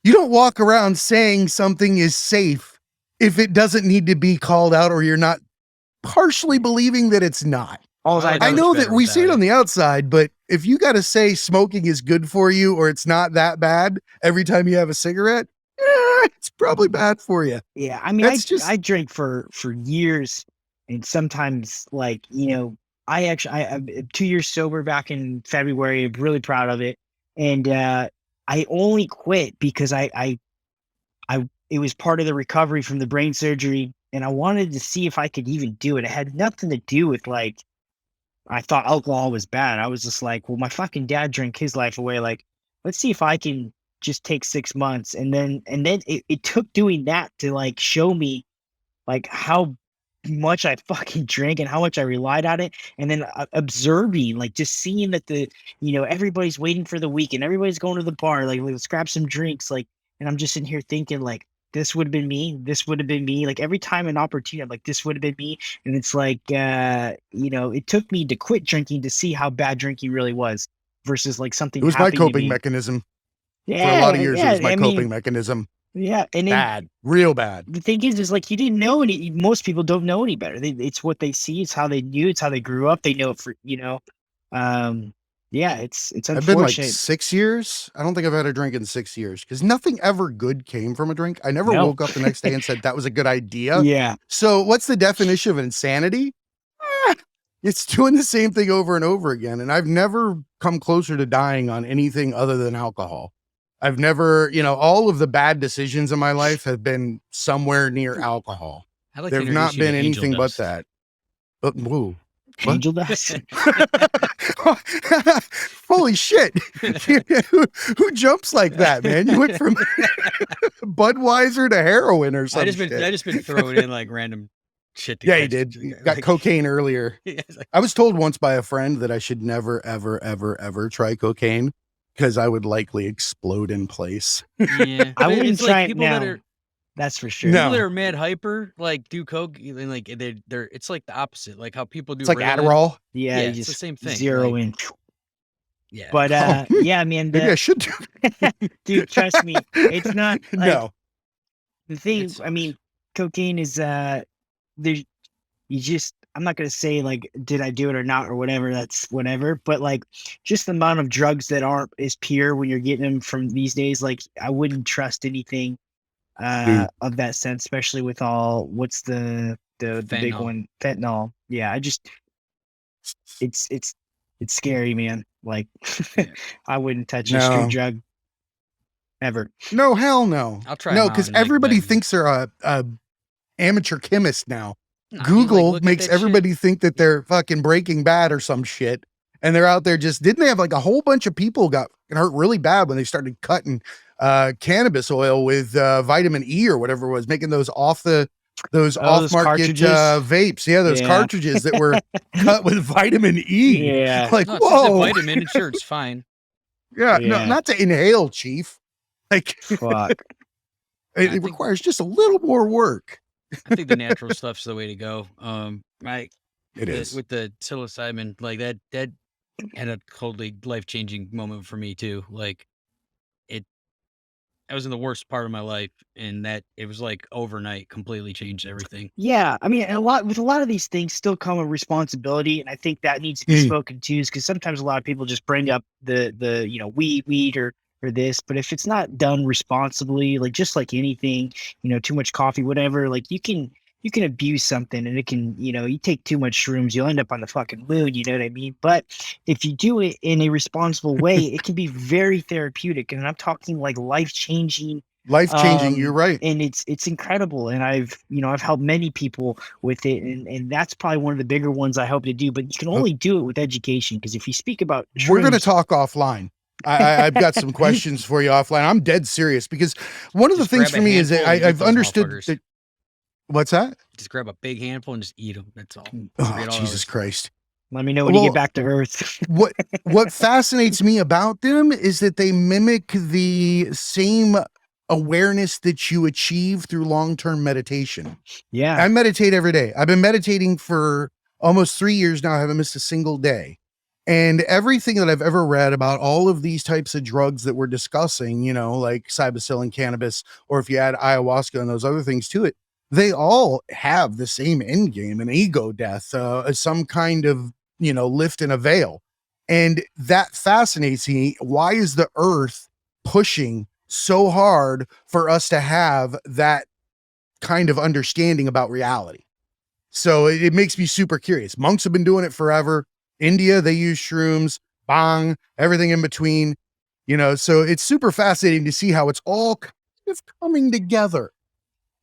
You don't walk around saying something is safe if it doesn't need to be called out, or you're not partially believing that it's not. I know that we see it on the outside, but if you got to say smoking is good for you or it's not that bad every time you have a cigarette, it's probably bad for you. Yeah, I mean, I drank for years, and sometimes like, I'm 2 years sober back in February. I'm really proud of it. And I only quit because it was part of the recovery from the brain surgery, and I wanted to see if I could even do it. It had nothing to do with like, I thought alcohol was bad. I was just like, well, my fucking dad drank his life away. Like, let's see if I can just take 6 months. And then it took doing that to like show me like how much I fucking drank and how much I relied on it. And then observing, like just seeing that everybody's waiting for the weekend, everybody's going to the bar, like let's grab some drinks. Like, and I'm just in here thinking like, this would have been me. This would have been me. Like every time an opportunity, I'm like, this would have been me. And it's like, it took me to quit drinking to see how bad drinking really was versus like something. It was my coping mechanism. Yeah, for a lot of years, it was my coping mechanism. Yeah, and bad, real bad. The thing is like you didn't know any. Most people don't know any better. It's what they see. It's how they knew. It's how they grew up. They know it for Yeah, it's unfortunate. I've been like 6 years. I don't think I've had a drink in 6 years because nothing ever good came from a drink. I never woke up the next day and said that was a good idea. Yeah. So what's the definition of insanity? It's doing the same thing over and over again. And I've never come closer to dying on anything other than alcohol. I've never, all of the bad decisions in my life have been somewhere near alcohol. There've not been anything but that. But whoa. Angel dust. Holy shit. Who jumps like that, man? You went from Budweiser to heroin or something. I just been throwing in like random shit. Yeah, you did. Got cocaine earlier. I was told once by a friend that I should never, ever, ever, ever try cocaine because I would likely explode in place. Yeah. I wouldn't try it now. That's for sure. People that are mad hyper, like do coke, and like they're it's like the opposite, like how people do. It's like Adderall. Yeah, it's the same thing. Zero in. Yeah, but yeah, I mean, maybe I should do it. Dude, trust me, it's not. Like, no. The thing, I mean, cocaine is you just I'm not going to say like, did I do it or not or whatever, that's whatever. But like just the amount of drugs that aren't as pure when you're getting them from these days, like I wouldn't trust anything Dude. of that sense, especially with all, what's the big one, fentanyl. Yeah. It's scary, man. Like I wouldn't touch a street drug ever. No, hell no. I'll try. No, because everybody thinks they're a amateur chemist now. Google makes everybody think that they're fucking Breaking Bad or some shit. And they're out there didn't they have like a whole bunch of people got hurt really bad when they started cutting cannabis oil with vitamin E or whatever it was, making those off-market vapes. Yeah, those cartridges that were cut with vitamin E. Yeah. Like, no, whoa. Vitamin, sure, it's fine. Yeah, no, not to inhale, Chief. Like, fuck. It requires just a little more work. I think the natural stuff's the way to go. It is with the psilocybin, like that had a totally life-changing moment for me too. Like I was in the worst part of my life, and that it was like overnight completely changed everything. Yeah, I mean, a lot of these things still come with responsibility, and I think that needs to be spoken to, because sometimes a lot of people just bring up the weed or this, but if it's not done responsibly, like just like anything, too much coffee, whatever, like you can abuse something, and it can, you take too much shrooms, you'll end up on the fucking moon, you know what I mean? But if you do it in a responsible way, it can be very therapeutic, and I'm talking like life-changing, you're right. And it's incredible. And I've helped many people with it. And that's probably one of the bigger ones I hope to do, but you can only do it with education. Because if you speak about shrooms, we're going to talk offline. I've got some questions for you offline. I'm dead serious, because one of the things for me is that I've understood that. What's that? Just grab a big handful and just eat them. That's all. Oh, Jesus Christ. Let me know when you get back to Earth. What fascinates me about them is that they mimic the same awareness that you achieve through long-term meditation. Yeah. I meditate every day. I've been meditating for almost 3 years now. I haven't missed a single day. And everything that I've ever read about all of these types of drugs that we're discussing, like psilocybin, cannabis, or if you add ayahuasca and those other things to it, they all have the same end game, an ego death, some kind of, lift in a veil. And that fascinates me. Why is the earth pushing so hard for us to have that kind of understanding about reality? So it makes me super curious. Monks have been doing it forever. India, they use shrooms, bong, everything in between, so it's super fascinating to see how it's all kind of coming together.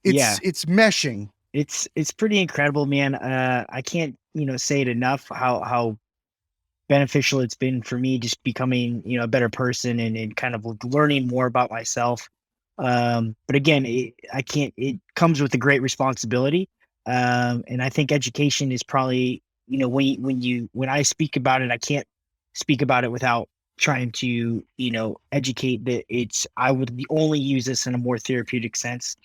It's meshing. It's pretty incredible, man. I can't, say it enough how beneficial it's been for me, just becoming, a better person and kind of learning more about myself. But again, it comes with a great responsibility. And I think education is probably, when I speak about it, I can't speak about it without trying to, educate that I would only use this in a more therapeutic sense.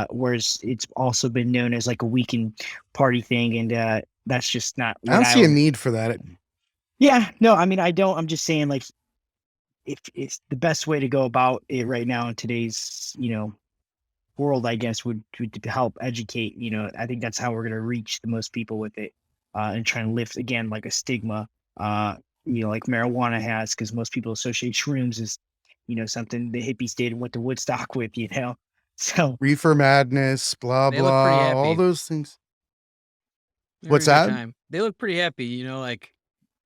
Whereas it's also been known as like a weekend party thing. And, that's just not, I don't see a need for that. Yeah, no, I mean, I don't. I'm just saying, like, if it's the best way to go about it right now in today's, world, I guess, would to help educate. I think that's how we're going to reach the most people with it, and try and lift, again, like a stigma, like marijuana has, because most people associate shrooms as, something the hippies did and went to Woodstock with, So reefer madness, blah, blah, all those things. What's that? They look pretty happy, like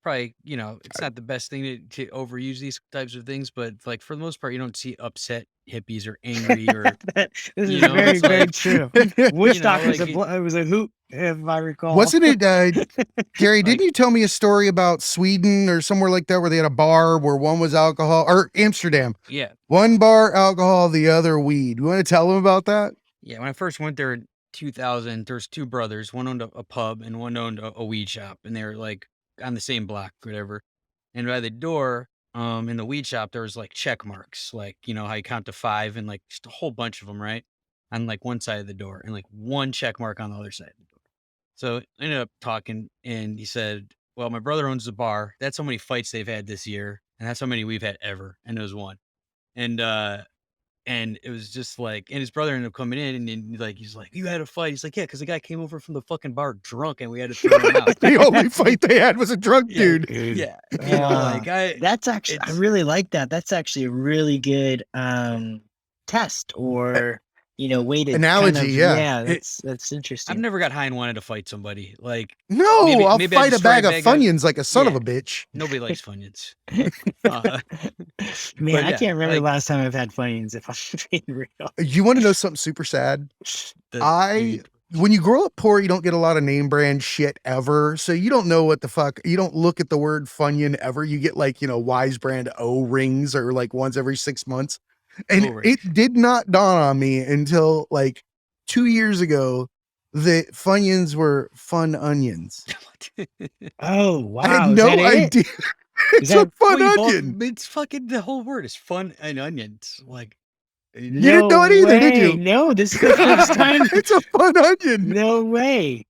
probably, it's not the best thing to overuse these types of things, but like for the most part, you don't see upset hippies or angry or. This is very, very true. Woodstock was a hoot, if I recall. Wasn't it, Gary? Didn't you tell me a story about Sweden or somewhere like that where they had a bar where one was alcohol, or Amsterdam? Yeah. One bar alcohol, the other weed. You want to tell them about that? Yeah, when I first went there in 2000, there's two brothers. One owned a pub and one owned a weed shop, and they were like on the same block, whatever. And by the door, in the weed shop, there was like check marks, like, how you count to 5 and like just a whole bunch of them, right? On like one side of the door and like one check mark on the other side of the door. So I ended up talking, and he said, well, my brother owns the bar. That's how many fights they've had this year. And that's how many we've had ever. And it was one. And, And it was just like, and his brother ended up coming in, and then like he's like, "You had a fight?" He's like, "Yeah, because the guy came over from the fucking bar drunk, and we had to throw him out." The only fight they had was a drunk dude. Yeah, you know, like that's actually I really like that. That's actually a really good test or way to analogy. Kind of, yeah, that's interesting. I've never got high and wanted to fight somebody. Like, no, I'll maybe fight a bag of Funyuns like a son of a bitch. Nobody likes Funyuns. Man, I can't remember the last time I've had Funyuns. If I'm being real, you want to know something super sad? When you grow up poor, you don't get a lot of name brand shit ever. So you don't know what the fuck, you don't look at the word Funyun ever. You get like, Wise brand O-rings or like once every 6 months. And it did not dawn on me until like 2 years ago that Funyuns were fun onions. Oh, wow. I had no idea. It's a fun onion. It's fucking, the whole word is fun and onions. Like, you didn't know it either, did you? No, this is the first time. It's a fun onion. No way.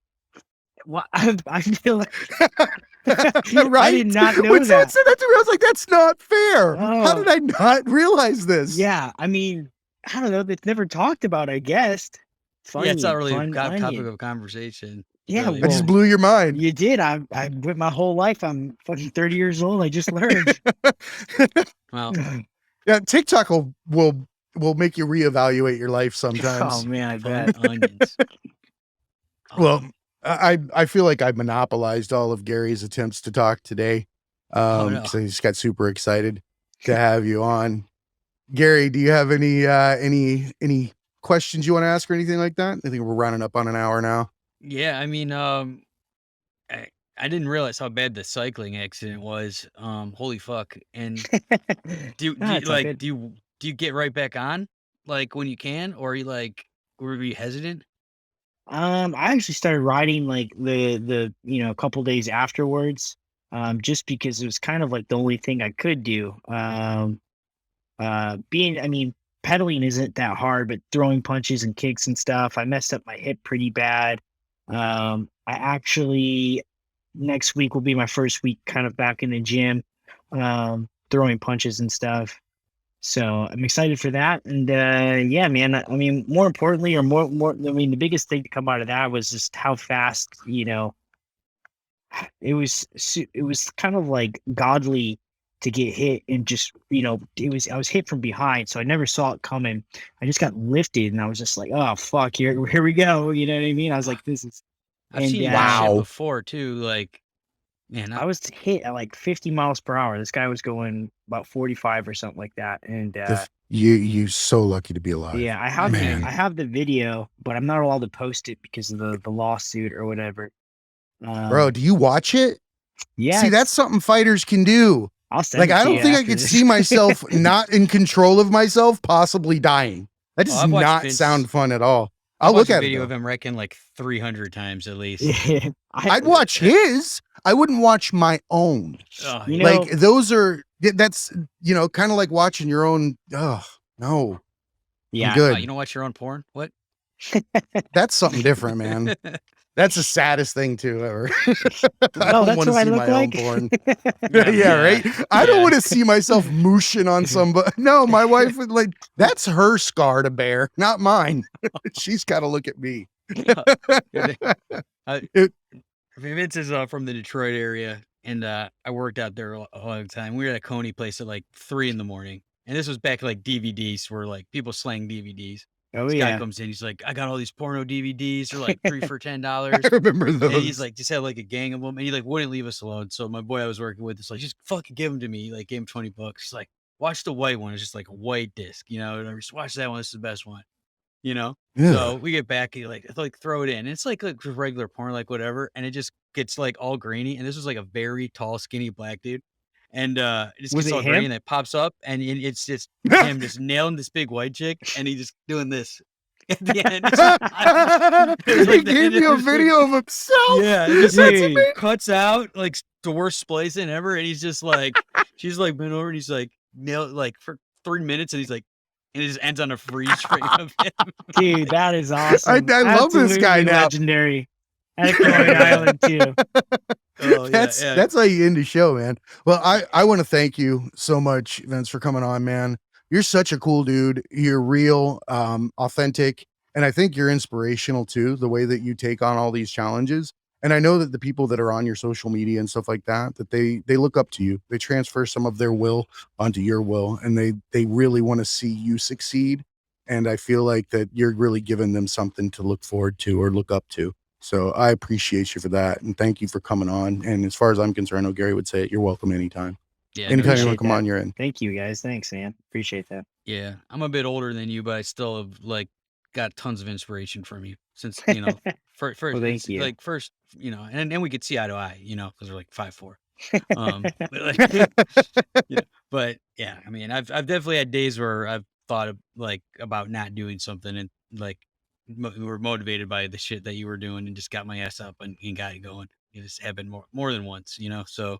Well, I feel like right? I did not know when that. Said that to me, I was like, that's not fair. How did I not realize this? Yeah, I mean, I don't know. It's never talked about, I guess. It's not really a topic of conversation. Yeah, really. I just blew your mind. You did. I went my whole life. I'm fucking 30 years old. I just learned. Well, yeah, TikTok will make you reevaluate your life sometimes. Oh man, I bet. Onions. Well, I feel like I monopolized all of Gary's attempts to talk today. So I just got super excited to have you on. Gary, do you have any questions you want to ask or anything like that? I think we're running up on an hour now. Yeah, I mean, I didn't realize how bad the cycling accident was. Holy fuck! And do you get right back on like when you can, or are you like, were you hesitant? I actually started riding like the a couple days afterwards, just because it was kind of like the only thing I could do. Pedaling isn't that hard, but throwing punches and kicks and stuff, I messed up my hip pretty bad. I actually, next week will be my first week kind of back in the gym, throwing punches and stuff. So I'm excited for that. And yeah, man, I mean, more importantly, the biggest thing to come out of that was just how fast, it was kind of like godly to get hit, and just, I was hit from behind, so I never saw it coming. I just got lifted, and I was just like, oh fuck, here we go. You know what I mean? I was like, this is. I've seen that shit before too. Like, man, I was hit at like 50 miles per hour. This guy was going about 45 or something like that. And you so lucky to be alive. Yeah, I have the video, but I'm not allowed to post it because of the lawsuit or whatever. Bro, do you watch it? Yeah. See, that's something fighters can do. I'll send it I to don't you think I after could this. see myself not in control of myself, possibly dying. That does not sound fun at all. I'll look at a video of him wrecking like 300 times at least. Yeah, I'd watch his. I wouldn't watch my own. Like those are, that's, kind of like watching your own. Oh, no. Yeah. I'm good. You don't watch your own porn? What? That's something different, man. That's the saddest thing too ever. I No, don't that's want to what I see look my like. own porn. Yeah, right. I don't want to see myself mooshing on somebody. No, my wife would like, that's her scar to bear, not mine. She's got to look at me. Vince is from the Detroit area, and I worked out there a long time. We were at a Coney place at like 3 a.m, and this was back like DVDs were like people slang DVDs. Oh, this yeah. guy comes in, he's like, I got all these porno DVDs. They're like 3 for $10. I remember those. And he's like, just had like a gang of them, and he like wouldn't leave us alone. So my boy I was working with is like, just fucking give them to me. Like, gave him $20. He's like, watch the white one. It's just like a white disc, and I just watch that one. This is the best one, Yeah. So we get back, he like throw it in. It's like regular porn, like whatever, and it just gets like all grainy. And this was like a very tall, skinny black dude. And it just gets all grainy, and it pops up, and it's just him just nailing this big white chick, and he just doing this at the end. He gave me a video of himself. Yeah, it just like cuts out like the worst splicing ever, and he's just like, she's like bent over, and he's like nailed like for 3 minutes, and he's like, and it just ends on a freeze frame of him. Dude, that is awesome. I love this guy now. Legendary. At Coney Island too. Oh, that's how you end the show, man. Well, I want to thank you so much, Vince, for coming on, man. you're such a cool dude. You're real, authentic. And I think you're inspirational too, the way that you take on all these challenges. And I know that the people that are on your social media and stuff like that, that they look up to you. They transfer some of their will onto your will, and they really want to see you succeed. And I feel like that you're really giving them something to look forward to or look up to. So I appreciate you for that. And thank you for coming on. And as far as I'm concerned, I know Gary would say it, you're welcome anytime. Yeah, anytime you want to come on, you're in. Thank you guys. Thanks, man. Appreciate that. Yeah, I'm a bit older than you, but I still have like got tons of inspiration from you since, you know, first, Well, thank you. like first, you know, and then we could see eye to eye, you know, because we're like 5'4". But, yeah, but yeah, I mean, I've definitely had days where I've thought of like about not doing something, and like we were motivated by the shit that you were doing, and just got my ass up and got it going. It just happened more than once, you know. So,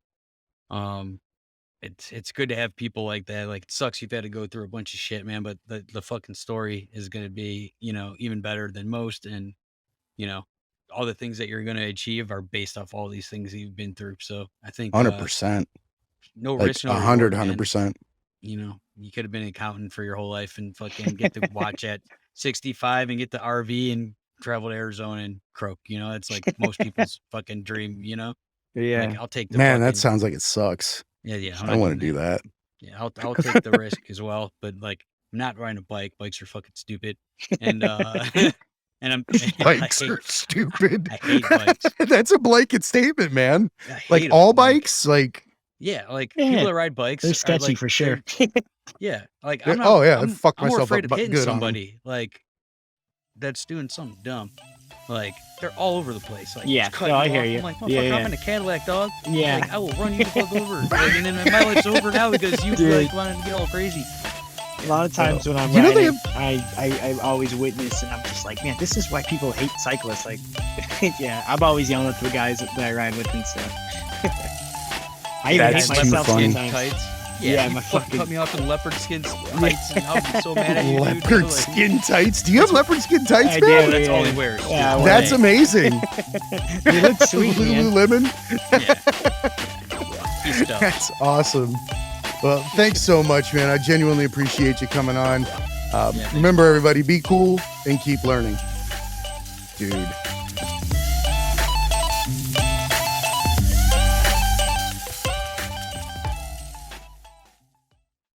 it's good to have people like that. Like, it sucks you've had to go through a bunch of shit, man, but the fucking story is going to be, you know, even better than most. And, you know, all the things that you're going to achieve are based off all these things that you've been through. So I think 100%, no like risk, no reward, 100%. You know, you could have been an accountant for your whole life and fucking get to watch at 65 and get the RV and travel to Arizona and croak. You know, it's like most people's fucking dream, you know? Yeah. Like, I'll take the Man, that sounds like it sucks. Yeah. I don't want to do that. Yeah, I'll take the risk as well, but like, I'm not riding a bike. Bikes are fucking stupid, and and bikes are stupid. I hate bikes. That's a blanket statement, man. Like all bikes, like people that ride bikes, they're sketchy like, for sure. Yeah, like I'm not. I fucked I'm more myself afraid up of hitting good on somebody like that's doing something dumb. Like, they're all over the place. Like, Yeah, cut no, I you hear off. you. I'm like, Yeah, motherfucker, yeah. I'm in a Cadillac, dog. Yeah. Like, I will run you the fuck over. Like, and then my life's over now because you Dude. like wanted to get all crazy. A lot of times when I'm You know they riding, I always witness, and I'm just like, man, this is why people hate cyclists. Like, yeah, I'm always yelling at the guys that I ride with and stuff. I even That's hate too myself funny. sometimes. Tights. Yeah, you my fucking fucking cut me off in leopard skin tights, and I'll be so mad at you. dude. leopard Like, skin tights. Do you have leopard skin tights, I man? do. that's all Yeah. he wears. Yeah, dude. That's amazing. They look sweet, man. Lululemon. Yeah. He's stuffed. That's awesome. Well, thanks so much, man. I genuinely appreciate you coming on. Remember, everybody, be cool and keep learning. Dude.